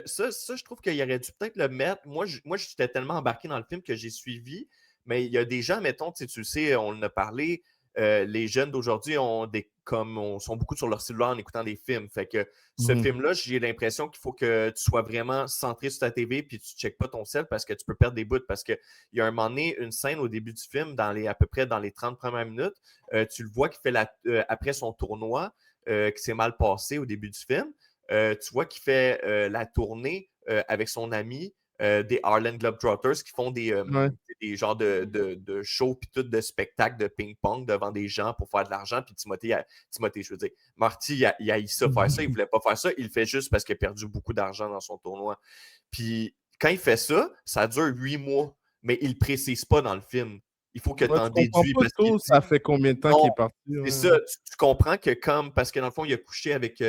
ça, je trouve qu'il aurait dû peut-être le mettre. Moi, j'étais tellement embarqué dans le film que j'ai suivi, mais il y a des gens, mettons, tu le sais, on en a parlé, les jeunes d'aujourd'hui sont beaucoup sur leur cellulaire en écoutant des films. Fait que ce Mhm. film-là, j'ai l'impression qu'il faut que tu sois vraiment centré sur ta TV puis tu ne checkes pas ton cell parce que tu peux perdre des bouts. Parce qu'il y a un moment donné, une scène au début du film, à peu près dans les 30 premières minutes, tu le vois qu'il fait après son tournoi qui s'est mal passé au début du film. Tu vois qu'il fait la tournée avec son ami des Harlem Globetrotters qui font Ouais. des genres de shows puis tout de spectacles de ping-pong devant des gens pour faire de l'argent. Puis Timothée, je veux dire, Marty, il a haï ça faire ça, il voulait pas faire ça, il le fait juste parce qu'il a perdu beaucoup d'argent dans son tournoi. Puis quand il fait ça, ça dure 8 mois, mais il le précise pas dans le film. Il faut que tu Moi, en tu comprends déduis pas parce qu'il tôt, dit ça fait combien de temps qu'il non, est parti. c'est Ouais. ça. Tu comprends que parce que dans le fond, il a couché avec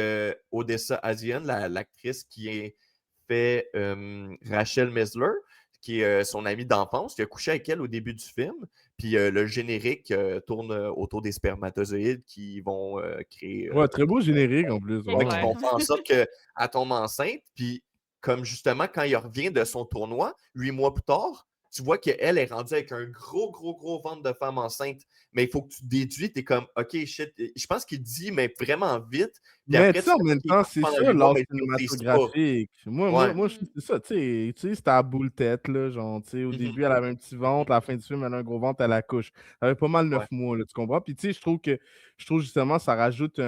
Odessa Asian, l'actrice qui est fait Rachel Mesler, qui est son amie d'enfance. Il a couché avec elle au début du film. Puis le générique tourne autour des spermatozoïdes qui vont créer. Ouais, très beau générique en plus. C'est Qui Wow. clair. vont faire en sorte qu'elle tombe enceinte. Puis, comme justement, quand il revient de son tournoi, 8 mois plus tard, tu vois qu'elle est rendue avec un gros ventre de femme enceinte. Mais il faut que tu déduis, tu es comme, OK, shit. Je pense qu'il dit, mais vraiment vite. Puis Mais après, tu tu sais, en fais, même OK, temps, c'est pendant ça 8 mois, l'art mais tu ne précises pas. cinématographique. Ouais. Moi, je trouve que c'est ça. Tu sais, c'était à boule tête, là. Genre, tu sais, au Mhm. début, elle avait un petit ventre, à la fin du film, elle a un gros ventre, elle accouche. Elle avait pas mal 9 Ouais. mois, là, tu comprends? Puis, tu sais, je trouve justement, ça rajoute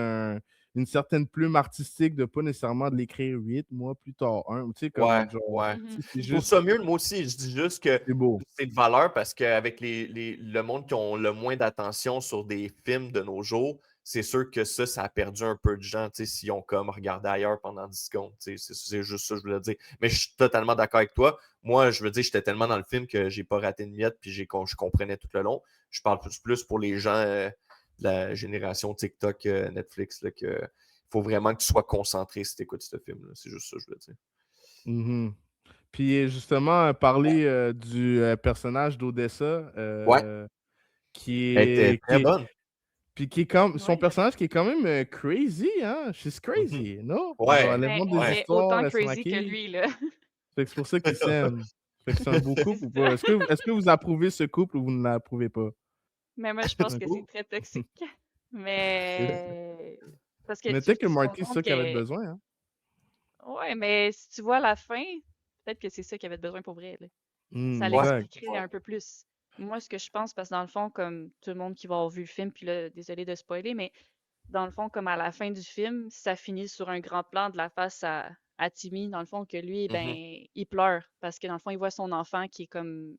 une certaine plume artistique de pas nécessairement de l'écrire 8 mois plus tard. Tu sais, Ouais, comme genre, ouais. tu sais, Mhm. c'est Je trouve juste, ça mieux, moi aussi. Je dis juste que c'est beau. c'est de valeur parce qu'avec le monde qui ont le moins d'attention sur des films de nos jours, c'est sûr que ça a perdu un peu de gens, tu sais, s'ils ont comme regardé ailleurs pendant 10 secondes. Tu sais, c'est juste ça que je voulais dire. Mais je suis totalement d'accord avec toi. Moi, je veux dire, j'étais tellement dans le film que j'ai pas raté une miette puis je comprenais tout le long. Je parle plus pour les gens de la génération TikTok, Netflix, là, que faut vraiment que tu sois concentré si tu écoutes ce film-là. C'est juste ça que je veux dire. Mhm. Puis, justement, parler du personnage d'Odessa, Ouais, elle était qui très est, bonne. puis qui est comme son Ouais. personnage qui est quand même crazy, hein? She's Mhm. crazy, non? Genre, Ouais, elle Mais invente des elle ouais. est histoires, autant elle se crazy que maquille. lui, là. Fait que c'est pour ça qu'ils s'aiment. Fait que c'est un beau C'est couple ou ça. pas? Est-ce que vous approuvez ce couple ou vous ne l'approuvez pas? Mais moi, je pense Un que c'est couple? très toxique. Mais parce que Mais tu peut-être que te rends Marty, c'est compte ça qu'elle avait que besoin, hein? ouais, mais si tu vois la fin, peut-être que c'est ça qu'il avait besoin pour vrai, là. Ça Ouais, Exact. l'expliquerait ouais. un peu plus. Moi, ce que je pense, parce que dans le fond, comme tout le monde qui va avoir vu le film, puis là, désolé de spoiler, mais dans le fond, comme à la fin du film, ça finit sur un grand plan de la face à Timmy, dans le fond, que lui, ben, Mhm, il pleure parce que dans le fond, il voit son enfant qui est comme,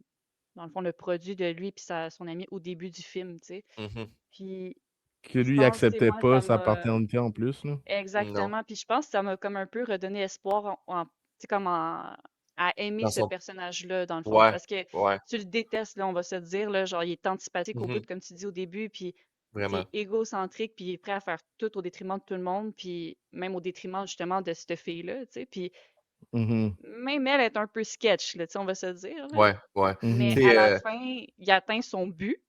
dans le fond, le produit de lui puis son ami au début du film, tu sais. mhm. Puis Que je lui, il pense, tu sais, acceptait moi, pas ça sa m'a paternité en plus, là. Non, exactement. Puis je pense que ça m'a comme un peu redonné espoir tu sais, comme à aimer dans ce son personnage-là, dans le fond. ouais, Parce que ouais. tu le détestes, là, on va se le dire, là, genre, il est antipathique au bout, Mhm, comme tu dis au début, puis vraiment. c'est égocentrique, puis il est prêt à faire tout au détriment de tout le monde, puis même au détriment, justement, de cette fille-là, tu sais. Puis Mhm. même elle est un peu sketch, là, tu sais, on va se le dire, là. Ouais, ouais. Mais Mhm. à C'est la fin, il atteint son but.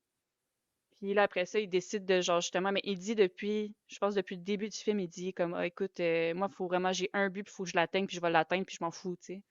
Puis là, après ça, il décide de genre justement, mais il dit depuis, je pense depuis le début du film, il dit comme ah, écoute, moi, faut vraiment, j'ai un but, puis faut que je l'atteigne, puis je vais l'atteindre, puis je m'en fous, tu sais.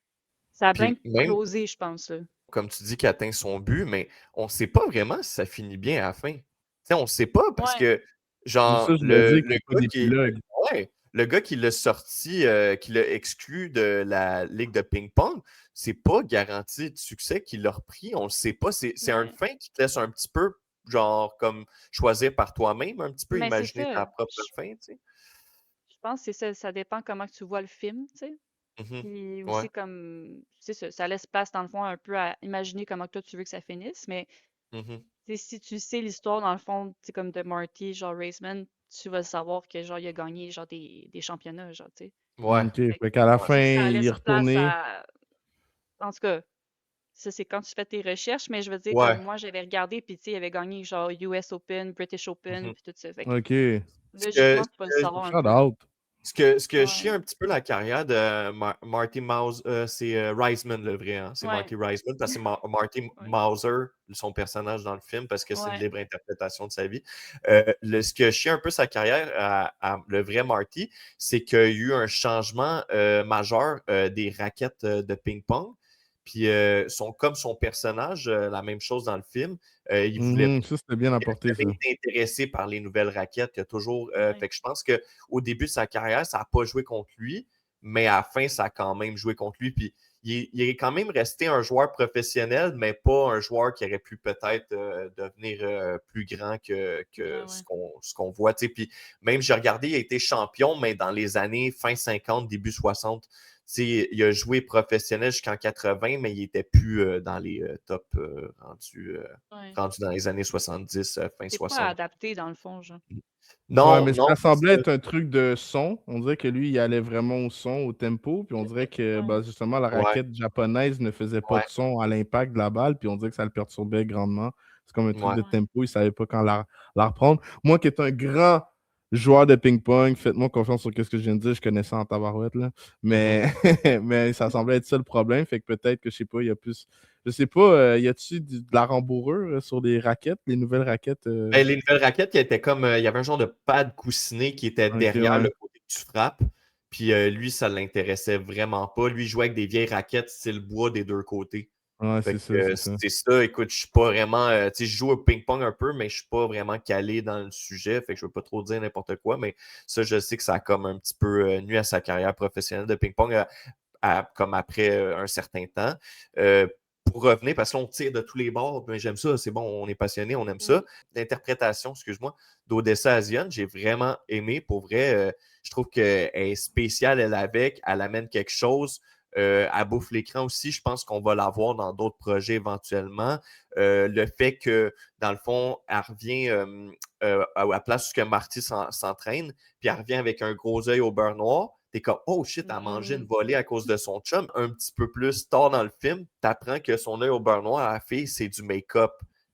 Ça a bien puis même closé, je pense, là. comme tu dis qu'il atteint son but, mais on sait pas vraiment si ça finit bien à la fin. Tu sais, on sait pas parce Ouais, que C'est genre ça, je voulais dire qu'il le y a pas gars qui d'épilogue. ouais, le gars qui l'a sorti, qui l'a exclu de la ligue de ping-pong, c'est pas garanti de succès qu'il l'a repris. On le sait pas. C'est un mais, fin qui te laisse un petit peu genre comme choisir par toi-même, un petit peu mais c'est imaginer ça. ta propre fin, tu sais. Je pense que c'est ça, ça dépend comment que tu vois le film, tu sais. Mhm. Puis Ouais. aussi comme, c'est ça, ça laisse place dans le fond un peu à imaginer comment que toi tu veux que ça finisse, mais Mhm. tu sais, si tu sais l'histoire dans le fond, tu sais, comme de Marty, genre Raceman, tu vas savoir que genre il a gagné genre des championnats, genre, tu sais. Ouais. OK. Fait que Fait qu'à la Ouais. fin, ça il est laisse place retourné. à. En tout cas, ça c'est quand tu fais tes recherches, mais je veux dire, comme Ouais. moi j'avais regardé, puis tu sais, il avait gagné genre US Open, British Open, Mhm. puis tout ça. Fait que OK. Ce que, logiquement, tu vas le ce que savoir un Shout peu. out. ce que chie Ouais. un petit peu la carrière de Marty Mouse, c'est Reisman le vrai, hein? C'est Ouais. Marty Reisman parce que c'est Marty Ouais. Mauser, son personnage dans le film, parce que c'est une Ouais. libre interprétation de sa vie. Ce que chie un peu sa carrière le vrai Marty, c'est qu'il y a eu un changement majeur des raquettes de ping-pong. Puis comme son personnage, la même chose dans le film, il voulait Ça, c'était bien il a apporté, ça. jamais été intéressé par les nouvelles raquettes. Il a toujours, Ouais. fait que je pense qu'au début de sa carrière, ça n'a pas joué contre lui, mais à la fin, ça a quand même joué contre lui. Puis il est quand même resté un joueur professionnel, mais pas un joueur qui aurait pu peut-être devenir plus grand que Ah ouais. ce qu'on voit. Tu sais. Puis même, j'ai regardé, il a été champion, mais dans les années fin 50, début 60. il a joué professionnel jusqu'en 80, mais il n'était plus dans les top rendus Ouais. dans les années 70, fin C'est pas 60. adapté, dans le fond, genre. Ouais, Non, mais non, ça c'est semblait ça. être un truc de son. On dirait que lui, il allait vraiment au son, au tempo. Puis on dirait que Ouais. bah, justement, la Ouais, raquette japonaise ne faisait pas ouais, de son à l'impact de la balle. Puis on dirait que ça le perturbait grandement. C'est comme un truc ouais. de Ouais. tempo. Il ne savait pas quand la reprendre. Moi, qui est un grand joueur de ping-pong, faites-moi confiance sur ce que je viens de dire. Je connais ça en tabarouette, là. Mais, mais ça semblait être ça le problème. Fait que peut-être que, je sais pas, il y a plus. Je sais pas, y a-tu de la rembourrure sur les raquettes, les nouvelles raquettes? Ben, les nouvelles raquettes, qui étaient comme. Il y avait un genre de pad coussiné qui était Ok, derrière ouais. le côté que tu frappes. Puis lui, ça ne l'intéressait vraiment pas. Lui, il jouait avec des vieilles raquettes style bois des deux côtés. Ouais, Fait c'est que ça, c'est ça. c'est ça. Écoute, je suis pas vraiment. Tu sais, je joue au ping-pong un peu, mais je suis pas vraiment calé dans le sujet. Fait que je veux pas trop dire n'importe quoi. Mais ça, je sais que ça a comme un petit peu nuit à sa carrière professionnelle de ping-pong comme après un certain temps. Euh, pour revenir, parce qu'on tire de tous les bords, ben, j'aime ça, c'est bon, on est passionné, on aime ça. L'interprétation, excuse-moi, d'Odessa Asian, j'ai vraiment aimé. Pour vrai, je trouve qu'elle est spéciale, elle amène quelque chose. Elle bouffe l'écran aussi. Je pense qu'on va la voir dans d'autres projets éventuellement. Le fait que, dans le fond, elle revient à la place où Marty s'entraîne, puis elle revient avec un gros œil au beurre noir. T'es comme, oh shit, elle a mangé une volée à cause de son chum. Un petit peu plus tard dans le film, t'apprends que son œil au beurre noir à la fille, c'est du make-up.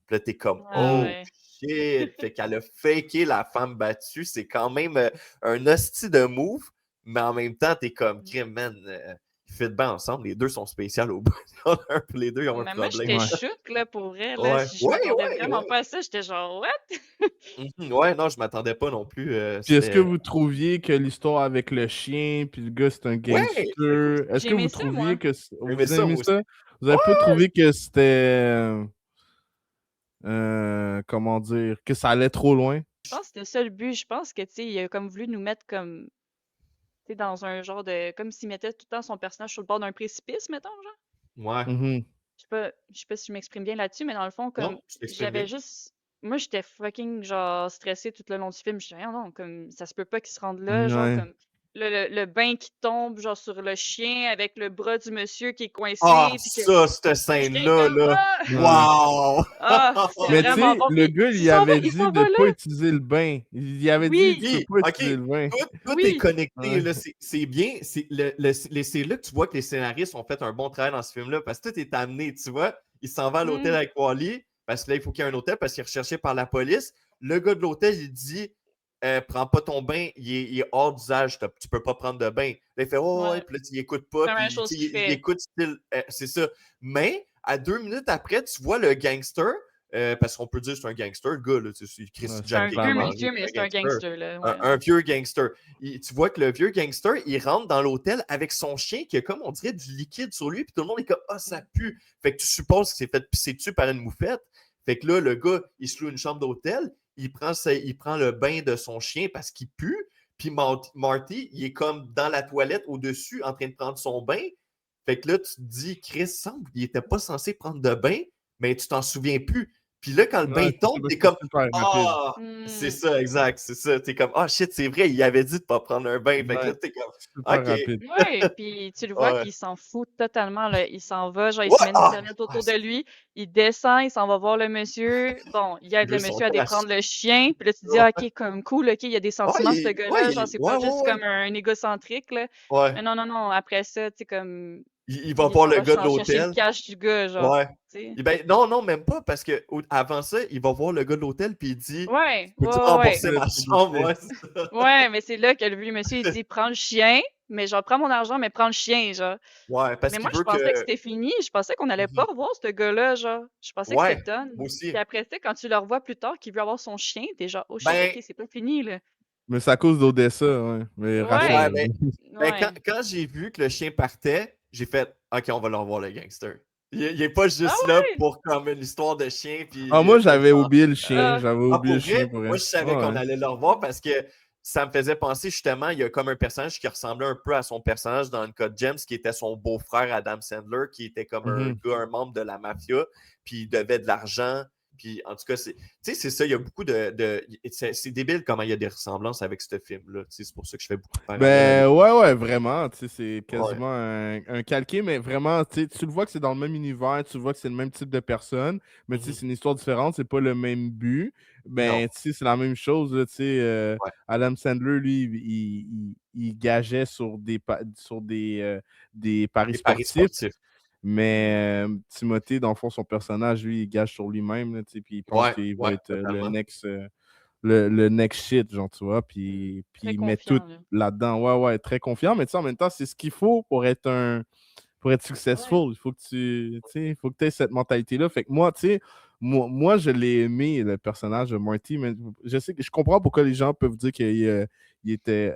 Puis là, t'es comme, Ah oh ouais. shit. Fait qu'elle a faké la femme battue. C'est quand même un hostie de move, mais en même temps, t'es comme, crime, man. Ils fit bien ensemble. Les deux sont spéciaux au bout. Les deux ils ont un Mais moi, problème. j'étais Ouais. chouk, là, pour vrai, là. Ouais, Je ouais, m'attendais ouais, vraiment ouais. pas à ça. J'étais genre, what? Ouais, non, je m'attendais pas non plus. Puis est-ce que C'était. vous trouviez que l'histoire avec le chien, puis le gars, c'est un Ouais, c'était cool. gangster? Est-ce J'ai que vous aimé ça, trouviez moi. que J'aimais vous ça, aimez moi aussi. ça? Vous avez Ouais! pas trouvé que c'était comment dire, que ça allait trop loin? Je pense que c'était ça le but. Je pense que, tu sais, il a comme voulu nous mettre comme, tu sais, dans un genre de, comme s'il mettait tout le temps son personnage sur le bord d'un précipice, mettons, genre. Ouais. Mhm. Je sais pas si je m'exprime bien là-dessus, mais dans le fond, comme, Non, tu t'exprimes j'avais bien. juste, moi, j'étais fucking, genre, stressée tout le long du film. Je disais, rien, non, comme, ça se peut pas qu'il se rende là, genre, Ouais. comme, le bain qui tombe, genre, sur le chien avec le bras du monsieur qui est Ah, coincé, puis que, ça, cette j'étais scène-là, comme, là. ah! Ouais. Wow! Ah, c'était Mais tu vraiment sais, bon. le Puis, gars, il il s'en va, avait il dit s'en de va pas là. utiliser le bain. Il avait dit tu Oui, peux Oui, pas OK. utiliser le bain. Tout est oui. connecté. Ouais. Là. C'est bien. C'est là que tu vois que les scénaristes ont fait un bon travail dans ce film-là parce que tout est amené. Tu vois, il s'en va à l'hôtel Mm. avec Wally parce que là, il faut qu'il y ait un hôtel parce qu'il est recherché par la police. Le gars de l'hôtel, il dit prends pas ton bain, il est hors d'usage, tu peux pas prendre de bain. Là, il fait oh, ouais, Ouais, puis là, il écoute pas, première puis chose qu'il il fait. écoute style, c'est ça. Mais à 2 minutes après, tu vois le gangster, parce qu'on peut dire que c'est un gangster, le gars, là, c'est Chris Ouais, C'est Jack un c'est vieux Quaid, clairement. monsieur, mais c'est c'est un un gangster. gangster, là. Un, Ouais. un vieux gangster. Tu vois que le vieux gangster, il rentre dans l'hôtel avec son chien qui a comme on dirait du liquide sur lui, puis tout le monde est comme ah, ça pue. Fait que tu supposes que c'est fait pisser dessus par une moufette. Fait que là, le gars, il se loue une chambre d'hôtel, il prend le bain de son chien parce qu'il pue, puis Marty, il est comme dans la toilette au-dessus en train de prendre son bain. Fait que là, tu te dis, Chris semble, il était pas censé prendre de bain, mais tu t'en souviens plus. Puis là, quand le bain Ouais, c'est ça, tombe, parce t'es que c'est comme super rapide. ah, c'est Mm. ça, exact, c'est ça. T'es comme, ah shit, c'est vrai, il avait dit de pas prendre un bain. Fait que Ouais, là, t'es comme, super ok, rapide. Ouais, puis tu le vois ouais. qu'il s'en fout totalement, là. Il s'en va, genre, il Ouais, se met une ah, serviette autour de lui, il descend, il s'en va voir le monsieur. Bon, il aide le ils sont monsieur à trash. déprendre le chien, puis là, tu te dis, ah, Ouais, ok, comme cool, ok, il y a des ouais, sentiments, ce gars-là, genre, c'est ouais, pas ouais, juste ouais. comme un égocentrique, là. Ouais. Mais non, non, non, après ça, tu sais, comme, Il va il voir s'en le va gars de chercher le l'hôtel. cash du gars, genre, Ouais. tu sais. Eh ben, non, non, même pas, parce que avant ça, il va voir le gars de l'hôtel, puis il dit Ouais, ouais, peux-tu ouais, ouais. rembourser Le ma truc chambre? d'essai. Ouais, c'est ça. Ouais, mais c'est là que le vieux monsieur, il dit, prends le chien, mais genre, prends mon argent, mais prends le chien, genre. Ouais, parce Mais qu'il moi, je veut pensais que que. c'était fini. Je pensais qu'on allait pas Mhm. revoir ce gars-là, genre. Je pensais que c'était Ouais, done. moi Puis aussi. après ça, quand tu le revois plus tard, qu'il veut avoir son chien, t'es genre, oh shit, Ben, ok, c'est pas fini, là. Mais c'est à cause d'Odessa, ouais. Mais ouais, Rachel. Ouais, ben, quand, ouais. quand j'ai vu que le chien partait, j'ai fait OK, on va le revoir, le gangster. Il est pas Ah juste là ouais? pour comme une histoire de chien, Ah, puis moi, d'être j'avais gentil. oublié le chien. Ah, J'avais Ah, oublié le pour chien vrai, pour moi, rien. je savais Ouais, qu'on ouais. allait le revoir parce que ça me faisait penser justement, il y a comme un personnage qui ressemblait un peu à son personnage dans le code James, qui était son beau-frère Adam Sandler, qui était comme un Mhm. gars, un membre de la mafia, puis il devait de l'argent, Puis en tout cas, c'est ça, il y a beaucoup c'est débile comment il y a des ressemblances avec ce film-là. C'est pour ça que je fais beaucoup de parallèles. Ben ouais, vraiment. C'est Ouais. quasiment un calqué, mais vraiment, tu le vois que c'est dans le même univers, tu vois que c'est le même type de personne, mais Mhm. c'est une histoire différente, c'est pas le même but. Non. Ben, c'est la même chose. Là, Ouais. Adam Sandler, lui, il gageait sur des paris Les paris sportifs. sportifs. Mais Timothée, dans le fond, son personnage, lui, il gage sur lui-même, là, puis il pense Ouais, qu'il va ouais, être le totalement. next, le next shit, genre, tu vois, puis Très il met tout confiant, là. là-dedans. Ouais, très confiant, mais tu sais, en même temps, c'est ce qu'il faut pour être Ouais. successful. Il faut que tu sais, il faut que tu aies cette mentalité-là. Fait que moi, tu sais, moi, je l'ai aimé, le personnage de Marty, mais je comprends pourquoi les gens peuvent dire qu'il était,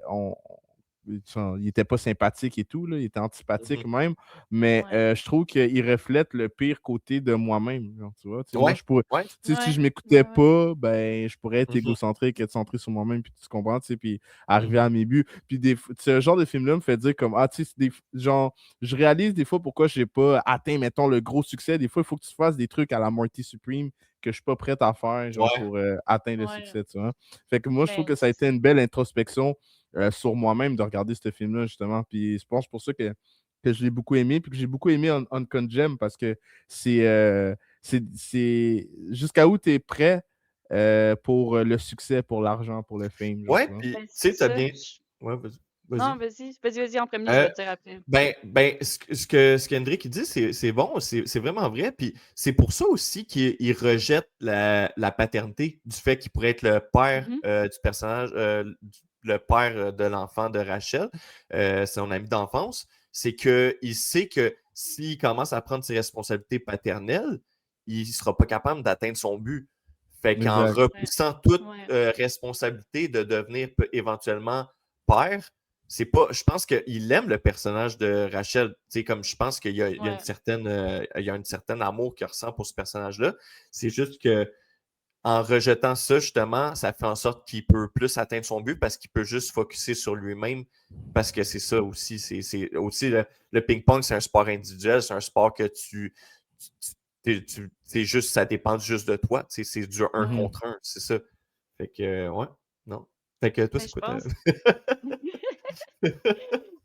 il était pas sympathique et tout, là, il était antipathique Mhm. même, mais Ouais. je trouve qu'il reflète le pire côté de moi-même, genre, tu vois. Tu sais, moi, Ouais, je pourrais, ouais. tu sais, si je Ouais. m'écoutais Ouais. pas, ben, je pourrais être Mhm. égocentrique, être centré sur moi-même, puis tu comprends, tu sais, puis arriver Mhm. à mes buts. Puis ce genre de film-là me fait dire comme, ah, tu sais, genre, je réalise des fois pourquoi j'ai pas atteint, mettons, le gros succès. Des fois, il faut que tu fasses des trucs à la Morty Supreme que je suis pas prête à faire, genre, Ouais. pour atteindre le Ouais. succès, tu vois. Fait que moi, je trouve Ben, que ça a été une belle introspection sur moi-même de regarder ce film-là, justement. Puis je pense pour ça que je l'ai beaucoup aimé, puis que j'ai beaucoup aimé Uncut Gem parce que c'est jusqu'à où tu es prêt pour le succès, pour l'argent, pour le fame, genre, Ouais, tu vois. puis tu ben, c'est sais, t'as ça. bien. Ouais, vas-y. Non, vas-y en premier, je Euh, vais te dire après. ce qu'Hendrick dit, c'est bon, c'est vraiment vrai. Puis c'est pour ça aussi qu'il rejette la paternité du fait qu'il pourrait être le père Mhm. du personnage, le père de l'enfant de Rachel, son ami d'enfance. C'est qu'il sait que s'il commence à prendre ses responsabilités paternelles, il ne sera pas capable d'atteindre son but. Fait qu'en Exact. Ouais. repoussant toute Ouais. responsabilité de devenir éventuellement père, c'est pas. Je pense qu'il aime le personnage de Rachel. Tu sais, comme je pense qu'il y a une Ouais. certaine, il y a une certaine amour qu'il ressent pour ce personnage-là. C'est juste que en rejetant ça, justement, ça fait en sorte qu'il peut plus atteindre son but parce qu'il peut juste focuser sur lui-même. Parce que c'est ça aussi. C'est aussi le ping-pong, c'est un sport individuel, c'est un sport que c'est juste, ça dépend juste de toi. Tu sais, c'est du un Ouais. contre un, c'est ça. Fait que, ouais, non. Fait que toi, Mais c'est je quoi pense.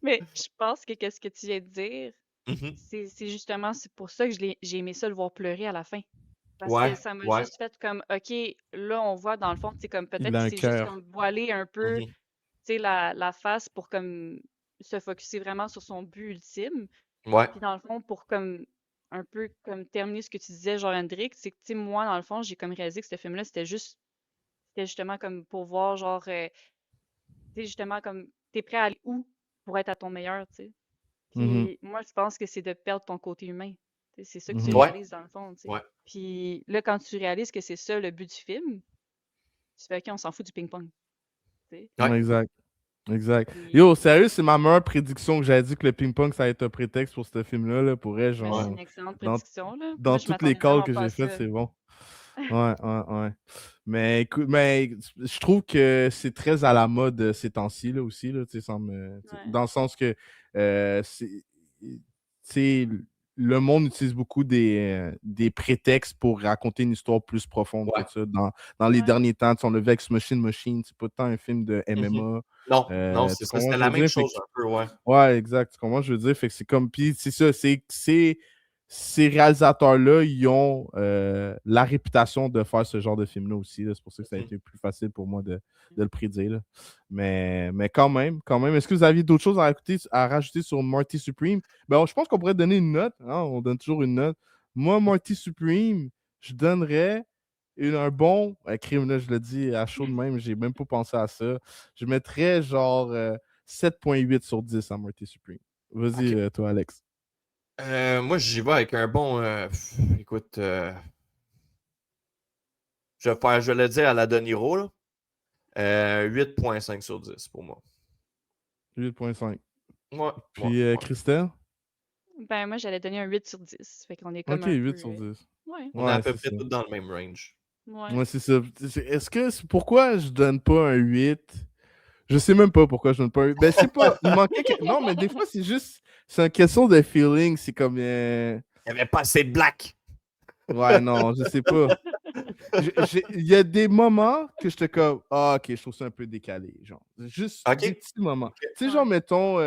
Mais je pense que qu'est-ce que tu viens de dire, Mhm. c'est justement, c'est pour ça que j'ai aimé ça le voir pleurer à la fin. Parce que Ouais, ça m'a ouais. juste fait comme, OK, là, on voit dans le fond, c'est comme Il peut-être a qu'il un s'est juste cœur. comme voilé un peu, Mhm. tu sais, la face pour comme se focusser vraiment sur son but ultime. Ouais. Puis dans le fond, pour comme un peu comme terminer ce que tu disais, genre Hendrik, c'est que tu sais, moi, dans le fond, j'ai comme réalisé que ce film-là, c'était justement comme pour voir, genre, tu sais, justement, comme, t'es prêt à aller où pour être à ton meilleur, tu sais. Mhm, Puis moi, je pense que c'est de perdre ton côté humain. Tu sais, c'est ça que tu mhm. Ouais. réalises dans le fond, tu sais. Ouais. Puis là, quand tu réalises que c'est ça le but du film, tu fais, OK, on s'en fout du ping-pong, tu sais. Ouais. Exact. Exact. Puis, Yo, sérieux, c'est ma meilleure prédiction que j'avais dit que le ping-pong, ça allait être un prétexte pour ce film-là. Là, pour elle, ben, c'est genre, une excellente dans, prédiction, là. Moi, dans je toutes les m'attendais calls vraiment que pas à j'ai faites, ça. c'est bon. Ouais. Mais écoute, mais je trouve que c'est très à la mode ces temps-ci là, aussi, là, tu sais, Ouais. dans le sens que tu sais, le monde utilise beaucoup des prétextes pour raconter une histoire plus profonde que Ouais. ça. Dans les Ouais. derniers temps, tu sais, on le vu avec Machine, c'est pas tant un film de Mhm. MMA. Non, c'est Tu ça. comprends C'était ce que je la veux même dire? Fait chose un peu, ouais. ouais, exact. Tu comprends? Je veux dire, fait que c'est comme. Puis c'est ça, ces réalisateurs-là, ils ont la réputation de faire ce genre de film-là aussi. Là. C'est pour ça que ça a Mhm. été plus facile pour moi de le prédire. Là. Mais quand même. Est-ce que vous aviez d'autres choses à rajouter sur Marty Supreme? Ben, je pense qu'on pourrait donner une note. Hein? On donne toujours une note. Moi, Marty Supreme, je donnerais un bon crime, là, je le dis à chaud de même, j'ai même pas pensé à ça. Je mettrais genre 7,8 sur 10 à Marty Supreme. Vas-y, OK. toi, Alex. Moi, j'y vais avec un bon. Écoute, je vais le dire à la De Niro, là. 8,5 sur 10 pour moi. 8,5. Ouais, ouais, Puis, ouais. Christelle? Ben, moi, j'allais donner un 8 sur 10. Fait qu'on est comme Ok, un 8 peu. sur 10. Ouais. On est à Ouais, peu c'est près ça. tous dans le même range. Ouais. Ouais, c'est ça. Est-ce que pourquoi je donne pas un 8? Je sais même pas pourquoi je donne pas un 8. Ben, c'est pas. Il manquait. Non, mais des fois, c'est juste. C'est une question de feeling. C'est comme. Il n'y avait pas assez de black. Ouais, non, je sais pas. Il y a des moments que j'étais comme, ah, ok, je trouve ça un peu décalé. Genre, juste Ok. des petits moments. Tu sais, Ouais. genre, mettons,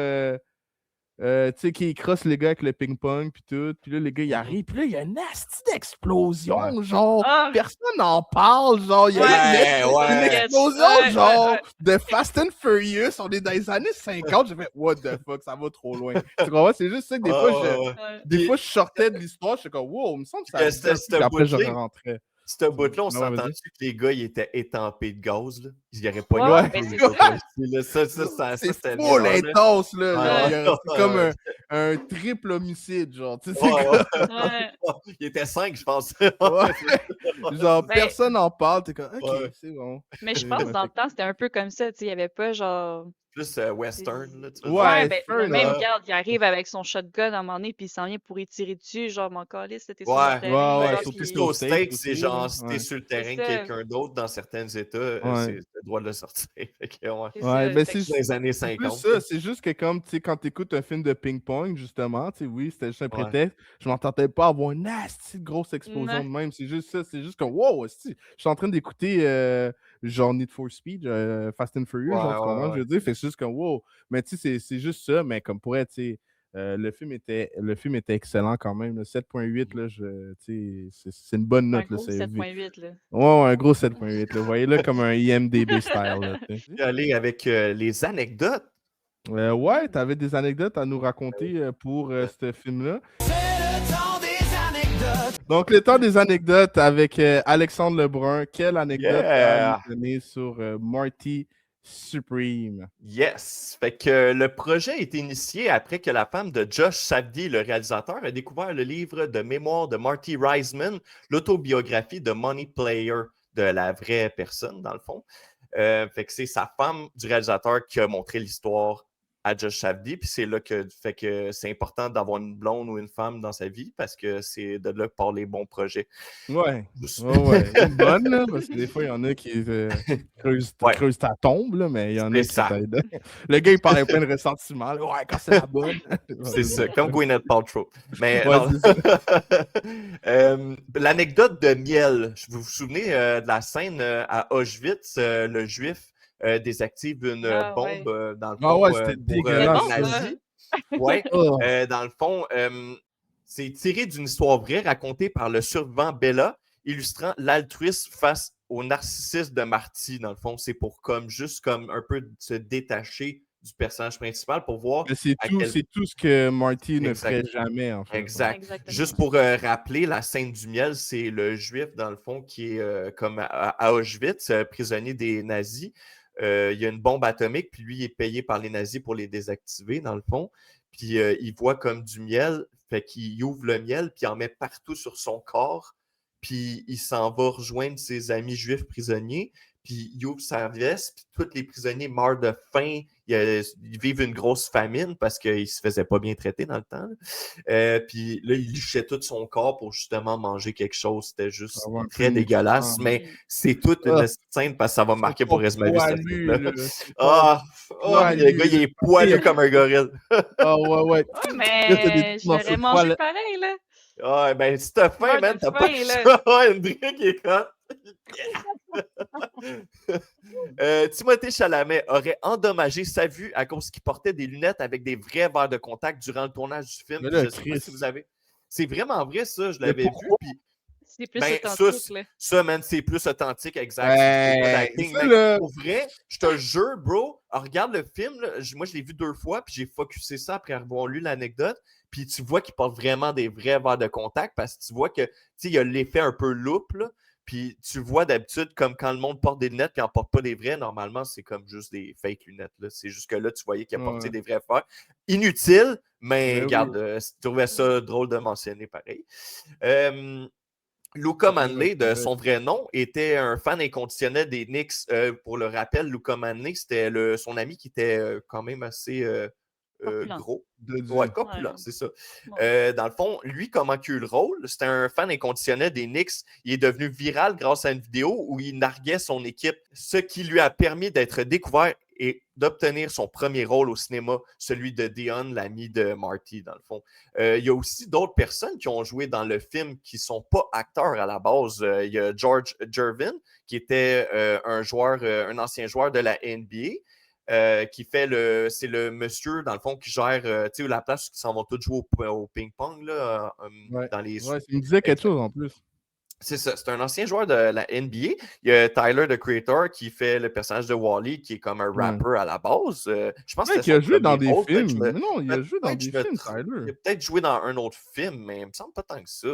tu sais, qui crosse les gars avec le ping-pong, puis tout. Puis là, les gars, ils arrivent, puis là, il y a une nasty d'explosion, genre, Ah, personne n'en parle, genre, il y a Ouais, une ouais. explosion, Ouais, genre, ouais. de Fast and Furious, on est dans les années 50, j'ai fait, what the fuck, ça va trop loin. Tu comprends? C'est juste ça que des fois, Ouais. Ouais. des Puis- fois, je sortais de l'histoire, je suis comme, wow, il me semble que ça que a c'était- puis après, je rentrais. Ce bout-là, on Ouais, vas-y. s'entend-tu que les gars, ils étaient étampés de gaz, là? Ils n'auraient pas Ouais, Ouais. ben c'est les autres ça. aussi, là. Ça, C'est c'était full mineur, là. intense, là. Ouais, Genre, ouais, c'est comme ouais. un triple homicide, genre. Tu sais, c'est Ouais, comme- Ouais. Il était 5, je pense. Ouais. Genre, Ben- personne n'en parle. T'es comme, ok, Ouais. c'est bon. Mais je pense que dans le temps, c'était un peu comme ça. Tu sais, il n'y avait pas genre. Plus western, là, tu veux Ouais, dire. Ben, fair même, enough. regarde, il arrive avec son shotgun à un moment donné, puis il s'en vient pour y tirer dessus. Genre, mon calice, c'était sur Ouais. le terrain. Ouais, là, surtout puis- Surtout qu'au States States, aussi, c'est genre, là. si Ouais. t'es sur le terrain de ça. quelqu'un d'autre dans certains États, Ouais. c'est le droit de le sortir. Fait que, ouais. C'est Ouais, ça. ben Fait que- c'est Dans les années c'est plus 50. ça. C'est juste que comme, tu sais, quand t'écoutes un film de ping-pong, justement, tu sais, oui, c'était juste un Ouais. prétexte. Je m'entendais pas avoir une nasty de grosse explosion Ouais. de même. C'est juste ça. C'est juste que, wow, esti, je suis en train d'écouter genre Need for Speed, Fast and Furious, genre, tu comprends, Ouais. je veux dire. Fait que c'est juste comme, wow. Mais tu sais, c'est juste ça. Mais comme pourrait, tu sais, le film était excellent quand même. Là. 7.8, là, c'est une bonne Un note. Là, gros c'est 7.8, là. Ouais, un gros 7.8. Là. Voyez-le comme un IMDB style. Là, tu sais. Je vais aller avec les anecdotes. Ouais, tu avais des anecdotes à nous raconter pour ce film-là. Donc, le temps des anecdotes avec Alexandre Lebrun. Quelle anecdote Yeah! à nous donner sur Marty Supreme? Yes! Fait que le projet a été initié après que la femme de Josh Savdi, le réalisateur, a découvert le livre de mémoire de Marty Reisman, l'autobiographie de Money Player, de la vraie personne, dans le fond. Fait que c'est sa femme du réalisateur qui a montré l'histoire à Josh Savdi, puis c'est là que fait que c'est important d'avoir une blonde ou une femme dans sa vie parce que c'est de là que partent les bons projets. Ouais. Juste- Ouais. Une bonne, là, parce que des fois, il y en a qui Ouais. creusent ta tombe, là, mais il y en a C'est qui ça. t'aident. Le gars, il paraît plein de ressentiment. Là. Ouais, quand c'est la bonne. C'est ça, comme Gwyneth Paltrow. Mais Ouais, non. c'est ça. L'anecdote de miel, vous vous souvenez de la scène à Auschwitz, le juif désactive une Ah, bombe ouais. dans le Ah fond ouais, c'était pour dégueulasse, les ça. nazis. Ouais. Oh. Dans le fond, c'est tiré d'une histoire vraie racontée par le survivant Bella, illustrant l'altruisme face au narcissisme de Marty. Dans le fond, c'est pour comme juste comme un peu se détacher du personnage principal pour voir Mais c'est à tout, quel c'est tout ce que Marty ne Exact. ferait jamais, en fait. Exact. Exactement. Juste pour rappeler, la scène du miel, c'est le juif, dans le fond, qui est comme à Auschwitz, prisonnier des nazis. Il y a une bombe atomique, puis lui, il est payé par les nazis pour les désactiver, dans le fond. Puis il voit comme du miel, fait qu'il ouvre le miel, puis il en met partout sur son corps. Puis il s'en va rejoindre ses amis juifs prisonniers. Puis il ouvre sa veste, puis tous les prisonniers meurent de faim. Ils vivent une grosse famine parce qu'ils ne se faisaient pas bien traiter dans le temps. Puis là, il lichait tout son corps pour justement manger quelque chose. C'était juste Ça va un peu très dégueulasse, nutrition. mais c'est toute une scène parce que ça va marquer pour le reste de ma vie. cette scène-là. Le gars, il est poilu comme un gorille. Ah ouais. Ouais, Là, t'as des mais petits morceaux j'aurais de mangé poil. pareil, là. Ah, ben, si t'as faim, Meurs man, de t'as pas faim, que là. ça. Ouais, Hendrik est con. Timothée Chalamet aurait endommagé sa vue à cause qu'il portait des lunettes avec des vrais verres de contact durant le tournage du film. Mais là, Je sais pas Chris. si vous avez. C'est vraiment vrai, ça. Je Mais l'avais vu. pourquoi? Puis, C'est plus ben, authentique, là. ça, man, c'est plus authentique, exact. C'est pas d'acting, ça, mec. là. Pour vrai, je te jure, bro, regarde le film. Là, moi, je l'ai vu 2 fois, puis j'ai focusé ça après avoir lu l'anecdote. Puis tu vois qu'il porte vraiment des vrais verres de contact parce que tu vois que, tu sais, il y a l'effet un peu loupe, là. Puis tu vois d'habitude, comme quand le monde porte des lunettes et n'en porte pas des vraies, normalement, c'est comme juste des fake lunettes. Là. C'est juste que là, tu voyais qu'il a porté des vrais verres. Inutile, mais Ben regarde, tu trouvais ça drôle de mentionner pareil. Luka Manley, de son vrai nom, était un fan inconditionnel des Knicks. Pour le rappel, Luka Manley, c'était son ami qui était quand même assez gros. Ouais, corpulent, c'est ça. Dans le fond, lui, comment il a eu le rôle? C'était un fan inconditionnel des Knicks. Il est devenu viral grâce à une vidéo où il narguait son équipe, ce qui lui a permis d'être découvert et d'obtenir son premier rôle au cinéma, celui de Dion, l'ami de Marty, dans le fond. Il y a aussi d'autres personnes qui ont joué dans le film qui ne sont pas acteurs à la base. Il y a George Gervin, qui était un ancien joueur de la NBA. Qui fait c'est le monsieur, dans le fond, qui gère la place où ils s'en vont tous jouer au ping-pong là, dans les. Ouais, ça me disait quelque chose en plus. C'est ça, c'est un ancien joueur de la NBA. Il y a Tyler, the Creator, qui fait le personnage de Wall-E, qui est comme un rapper à la base. Je pense que qu'il a joué dans des films. Mais non, il a joué dans des films, Tyler. Il a peut-être joué dans un autre film, mais il me semble pas tant que ça.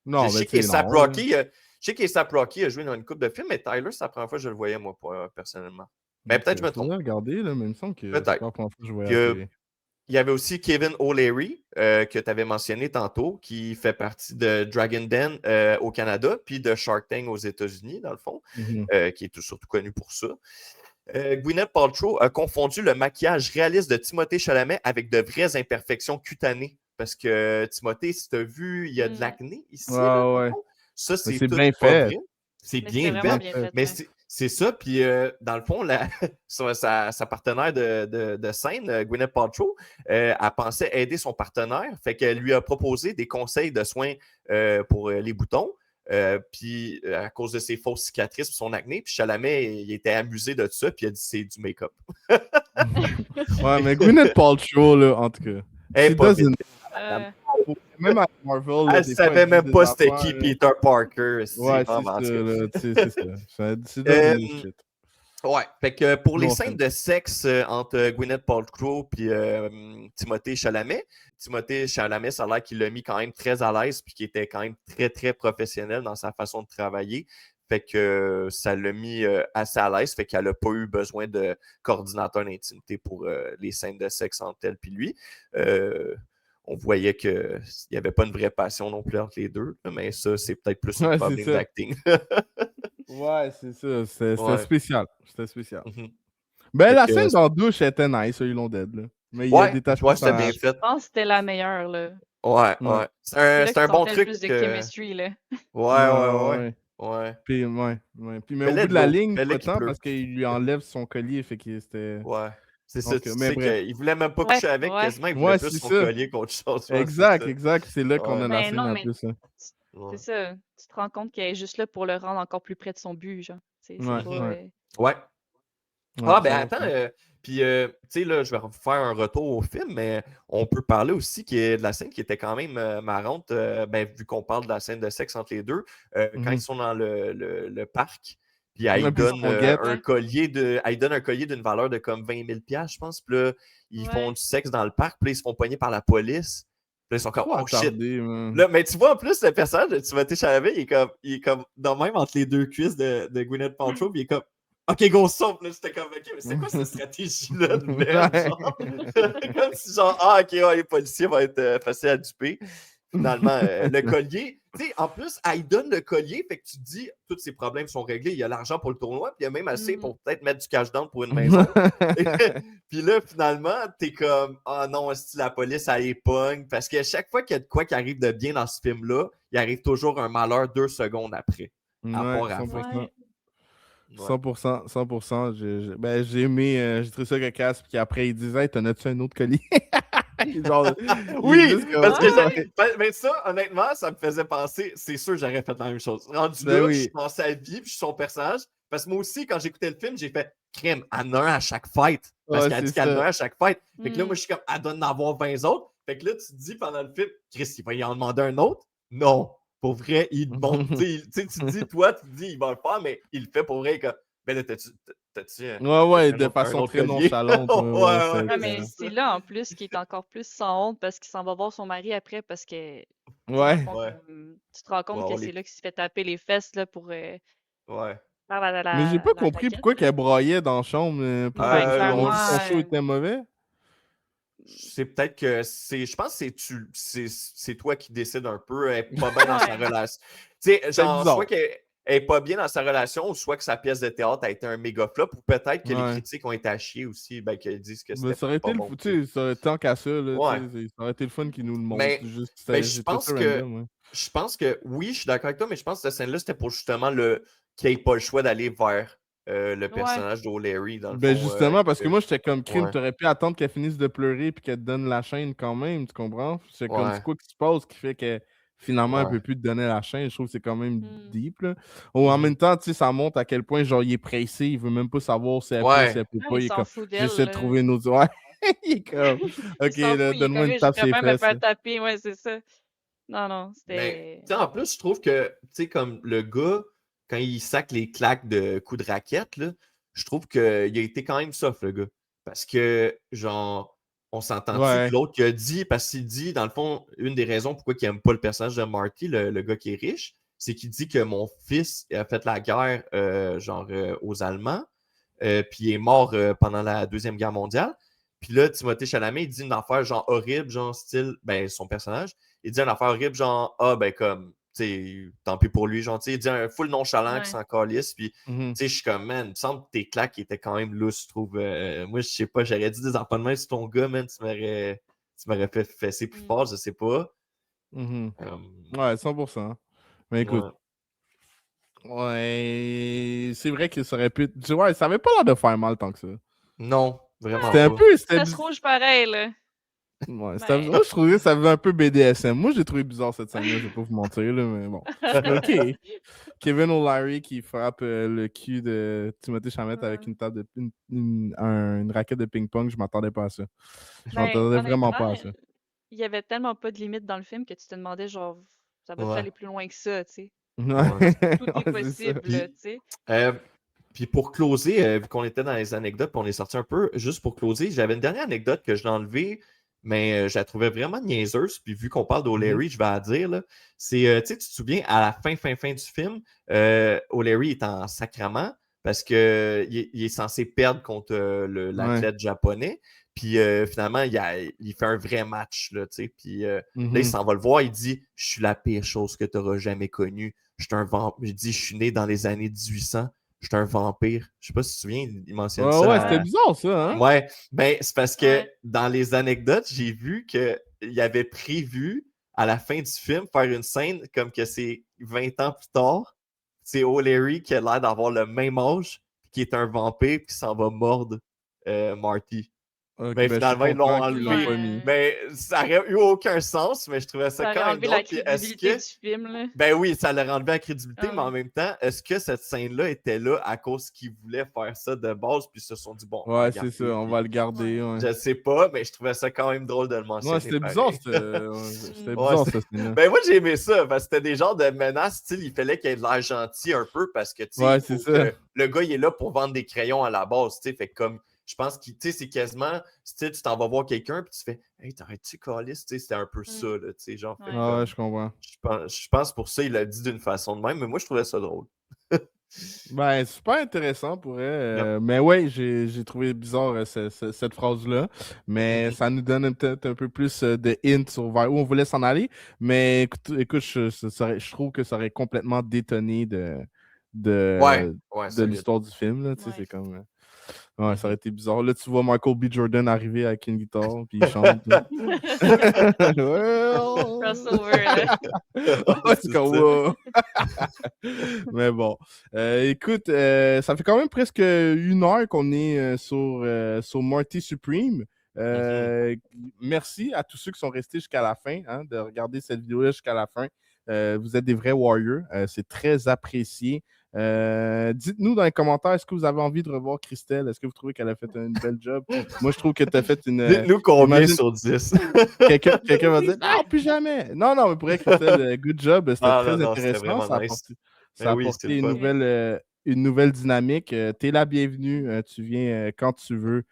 Non, je sais qu'A$AP Rocky a joué dans une couple de films, mais Tyler, c'est la première fois que je le voyais, moi, personnellement. Mais peut-être que je me trompe. Regarder, là, mais il me semble que peut-être. C'est pas la première fois que je voyais à la télé. Il y avait aussi Kevin O'Leary, que tu avais mentionné tantôt, qui fait partie de Dragon Den au Canada, puis de Shark Tank aux États-Unis, dans le fond, qui est surtout connu pour ça. Gwyneth Paltrow a confondu le maquillage réaliste de Timothée Chalamet avec de vraies imperfections cutanées. Parce que Timothée, si tu as vu, il y a de l'acné ici. Ouais. Ça, c'est bien fait. C'est bien fait. Mais c'est ça. Puis, dans le fond, sa partenaire de scène, Gwyneth Paltrow, elle pensait aider son partenaire. Fait qu'elle lui a proposé des conseils de soins pour les boutons. Puis, à cause de ses fausses cicatrices et son acné. Puis, Chalamet, il était amusé de ça. Puis, il a dit c'est du make-up. Ouais, mais Gwyneth Paltrow, là, en tout cas. Même à Marvel. Elle ne savait même pas c'était qui Peter Parker. Ouais, c'est ça. C'est shit. Ouais, fait que pour les scènes de sexe entre Gwyneth Paltrow et Timothée Chalamet, ça a l'air qu'il l'a mis quand même très à l'aise puis qu'il était quand même très, très professionnel dans sa façon de travailler. Fait que ça l'a mis assez à l'aise, fait qu'elle n'a pas eu besoin de coordinateur d'intimité pour les scènes de sexe entre elle et lui. On voyait qu'il n'y avait pas une vraie passion non plus entre les deux, mais ça, c'est peut-être plus un problème d'acting. Ouais, c'est ça. C'était spécial. C'était spécial. Fait la scène dans la douche était nice, ils l'ont dead. Là. Mais il y a des tâches c'était bien fait. Je pense que c'était la meilleure. Là. Ouais. C'est un bon truc. Plus de chemistry, là. Ouais. Puis, mais au bout de la ligne, pas tant, parce qu'il lui enlève son collier, fait que c'était... Ouais. C'est ça, tu sais qu'il voulait même pas coucher avec, quasiment, il voulait plus son collier qu'autre chose. Exact. C'est là qu'on a la scène en plus. C'est ça. Tu te rends compte qu'elle est juste là pour le rendre encore plus près de son but, genre. Ouais. Ah, ben attends, puis, tu sais, là, je vais faire un retour au film, mais on peut parler aussi de la scène qui était quand même marrante, vu qu'on parle de la scène de sexe entre les deux, quand ils sont dans le parc. Puis elle donne un collier d'une valeur de comme 20 000 $, je pense. Puis là, ils font du sexe dans le parc. Puis là, ils se font pogner par la police. Puis là, ils sont comme, oh shit. Là, mais tu vois, en plus, le personnage de Timothée Chalamet, il est comme dans même entre les deux cuisses de Gwyneth Paltrow. Puis il est comme, OK, go, sauve. Là, j'étais comme, OK, mais c'est quoi cette stratégie-là de merde? Comme si genre, OK, les policiers vont être faciles à duper. Finalement, le collier, tu sais, en plus, elle donne le collier, fait que tu te dis, tous ses problèmes sont réglés, il y a l'argent pour le tournoi, puis il y a même assez pour peut-être mettre du cash down pour une maison. Puis là, finalement, t'es comme, ah non, la police, elle les pogne, parce qu'à chaque fois qu'il y a de quoi qui arrive de bien dans ce film-là, il arrive toujours un malheur 2 secondes après. À part à 100%. J'ai aimé, j'ai trouvé ça cocasse, puis après, ils disaient, hey, t'en as-tu un autre collier? Genre, oui, parce que mais ça, honnêtement, ça me faisait penser, c'est sûr, j'aurais fait la même chose. Rendu là, je pensais à vie, puis je suis son personnage. Parce que moi aussi, quand j'écoutais le film, j'ai fait crème, elle en a un à chaque fight. Parce qu'elle dit qu'elle en a un à chaque fight. Fait que là, moi, je suis comme, elle doit en avoir 20 autres. Fait que là, tu te dis pendant le film, Chris, il va y en demander un autre? Non. Pour vrai, il te montre. Tu te dis, toi, tu te dis, il va le faire, mais il le fait pour vrai. Ben là, t'as-tu de façon très nonchalante. Mais c'est là, en plus, qu'il est encore plus sans honte parce qu'il s'en va voir son mari après parce que tu te rends compte que c'est là qu'il se fait taper les fesses là, pour... Ouais. Mais j'ai pas compris pourquoi qu'elle broyait dans la chambre. Son show était mauvais. C'est peut-être que je pense que c'est toi qui décides un peu. Elle n'est pas bien dans sa relation. Tu sais, genre, soit qu'elle n'est pas bien dans sa relation, ou soit que sa pièce de théâtre a été un méga flop, ou peut-être que les critiques ont été à chier aussi, qu'elles disent que c'était ça aurait été bon. Tant qu'à ça, là, ça aurait été le fun qu'ils nous le montrent. Mais je pense que oui, je suis d'accord avec toi, mais je pense que cette scène-là, c'était pour justement qu'il n'ait pas le choix d'aller vers le personnage d'O'Leary, dans le Ben fond. justement, parce que moi, j'étais comme crime, Ouais. t'aurais pu attendre qu'elle finisse de pleurer puis qu'elle te donne la chaîne quand même, tu comprends? C'est comme, Ouais. c'est quoi qui se passe qui fait que finalement, elle Ouais. peut plus te donner la chaîne? Je trouve que c'est quand même Hmm. deep, là. Ou en Mhm. même temps, tu sais, ça montre à quel point, genre, il est pressé, il veut même pas savoir si elle peut, Ouais. si elle peut Ah, pas. il Il est s'en comme, fout d'elle, j'essaie de là. trouver une autre. Ouais, il est comme, Il ok, s'en fout, là, il est donne-moi comme, une je tape ferais sur les pas me fesses. faire taper, ouais, c'est ça. Non, Mais, c'était... tu sais, en plus, je trouve que, tu sais, comme le gars, quand il sac les claques de coups de raquette, là, je trouve qu'il a été quand même soft, le gars. Parce que, genre, on s'entend-tu que Ouais, l'autre, il a dit, parce qu'il dit, dans le fond, une des raisons pourquoi il n'aime pas le personnage de Marty, le gars qui est riche, c'est qu'il dit que mon fils a fait la guerre, aux Allemands, puis il est mort pendant la Deuxième Guerre mondiale. Puis là, Timothée Chalamet, il dit une affaire, genre, horrible, genre, style, ben, son personnage, il dit une affaire horrible, genre, ah, ben, comme, tu sais, tant pis pour lui, genre, tu sais, il dit un full nonchalant qui Ouais. s'en calisse, puis, tu mhm. sais, je suis comme, man, il me semble que tes claques étaient quand même lousses, je trouve. Moi, je sais pas, j'aurais dit des enfants de main sur ton gars, man, tu m'aurais fait fesser plus Hmm. fort, je sais pas. Mhm. Euh, Ouais, 100%. Mais écoute, ouais. ouais, c'est vrai que ça aurait pu. Ouais, ça avait pas l'air de faire mal tant que ça. Non, vraiment C'était un pas. peu. Ça se rouge pareil, là. Ouais, Ben... moi, je trouvais que ça avait un peu BDSM. Moi, j'ai trouvé bizarre cette scène-là, je vais pas vous mentir, là, mais bon. Ok. Kevin O'Leary qui frappe le cul de Timothée Chalamet avec une table de une raquette de ping-pong, je m'attendais pas à ça. Je Ben, m'attendais vraiment honnêtement, pas à ça. il y avait tellement pas de limite dans le film que tu te demandais, genre, ça va-tu Ouais. aller plus loin que ça, tu sais? Ouais. Tout est Ouais, c'est ça. possible, Puis, tu sais. puis pour closer, vu qu'on était dans les anecdotes, puis on est sorti un peu, juste pour closer, j'avais une dernière anecdote que je l'ai enlevée, mais je la trouvais vraiment niaiseuse. Puis vu qu'on parle d'O'Leary, je vais la dire. Là. C'est, tu sais, tu te souviens, à la fin du film, O'Leary est en sacrament parce qu'il est censé perdre contre Ouais. l'athlète japonais. Puis finalement, il fait un vrai match. Là, tu sais. Puis là, il Mhm. s'en va le voir, il dit « Je suis la pire chose que tu auras jamais connue. Je suis un vampire. » Il dit « Je suis né dans les années 1800. Je suis un vampire. » Je sais pas si tu te souviens, il mentionne Ouais, ça. ouais, c'était bizarre ça, hein? Ouais, ben c'est parce que Ouais. dans les anecdotes, j'ai vu qu'il avait prévu à la fin du film faire une scène comme que c'est 20 ans plus tard. C'est O'Leary qui a l'air d'avoir le même âge, qui est un vampire, qui s'en va mordre Marty. Ok, Mais ben je suis finalement, ils l'ont content qu'ils l'ont enlevé. pas mis. Ouais. Mais ça aurait eu aucun sens, mais je trouvais ça Ça aurait quand même enlevé la drôle. Puis est-ce crédibilité que du film, là. ben oui, ça leur enlevé la crédibilité, Ah mais en ouais. même temps, est-ce que cette scène-là était là à cause qu'ils voulaient faire ça de base, puis ils se sont dit, bon, on va Ouais, le c'est ça, garder, on puis va le garder, Ouais. ouais. je sais pas, mais je trouvais ça quand même drôle de le Ouais, mentionner c'était bizarre, pareil. c'était Mm. Ouais, bizarre cette scène-là. ben moi j'ai aimé ça, parce que c'était des genres de menaces, style, il fallait qu'il y ait de l'air gentil un peu, parce que, tu sais, Ouais, il c'est faut ça. que le gars, il est là pour vendre des crayons à la base, tu sais, fait que comme, je pense que, tu sais, c'est quasiment, style, tu t'en vas voir quelqu'un, puis tu fais, hey, t'arrêtes-tu, Callis, tu sais, c'était un peu ça, Mm. là, tu sais, genre, fait Ouais. Ah ouais, comme, je comprends. je pense pour ça, il l'a dit d'une façon de même, mais moi, je trouvais ça drôle. Ben, super intéressant pour elle. Yep. Mais ouais, j'ai trouvé bizarre cette phrase-là. Mais Mhm. ça nous donne peut-être un peu plus de hints sur vers où on voulait s'en aller. Mais écoute, je trouve que ça aurait complètement détonné Ouais, de solide. l'histoire du film. Là, tu sais, Ouais. c'est comme. Ouais, ça aurait Mhm. été bizarre. Là, tu vois Michael B. Jordan arriver avec une guitare, puis il chante. Là. Crossover, là. Ouais, c'est C'est comme ça. wow. Mais bon. Écoute, ça fait quand même presque 1 heure qu'on est sur Marty Supreme. Merci à tous ceux qui sont restés jusqu'à la fin, hein, de regarder cette vidéo-là jusqu'à la fin. Vous êtes des vrais warriors. C'est très apprécié. Dites-nous dans les commentaires, est-ce que vous avez envie de revoir Christelle? Est-ce que vous trouvez qu'elle a fait une belle job? Moi, je trouve que tu as fait une. Dites-nous combien J'imagine sur 10. quelqu'un va dire non, plus jamais. Non, non, mais pour vrai, Christelle, good job. C'était Ah très non, non, c'était intéressant. vraiment nice. Ça a Ben oui, c'était apporté le fun. une nouvelle dynamique. Tu es la bienvenue. Tu viens quand tu veux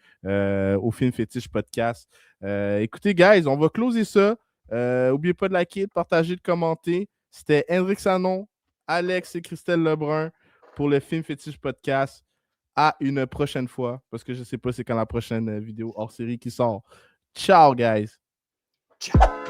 au Film Fétiche Podcast. Écoutez, guys, on va closer ça. N'oubliez pas de liker, de partager, de commenter. C'était Hendrik Sanon, Alex et Christelle Lebrun pour le Film Fétiche Podcast. À une prochaine fois, parce que je ne sais pas c'est quand la prochaine vidéo hors série qui sort. Ciao, guys! Ciao.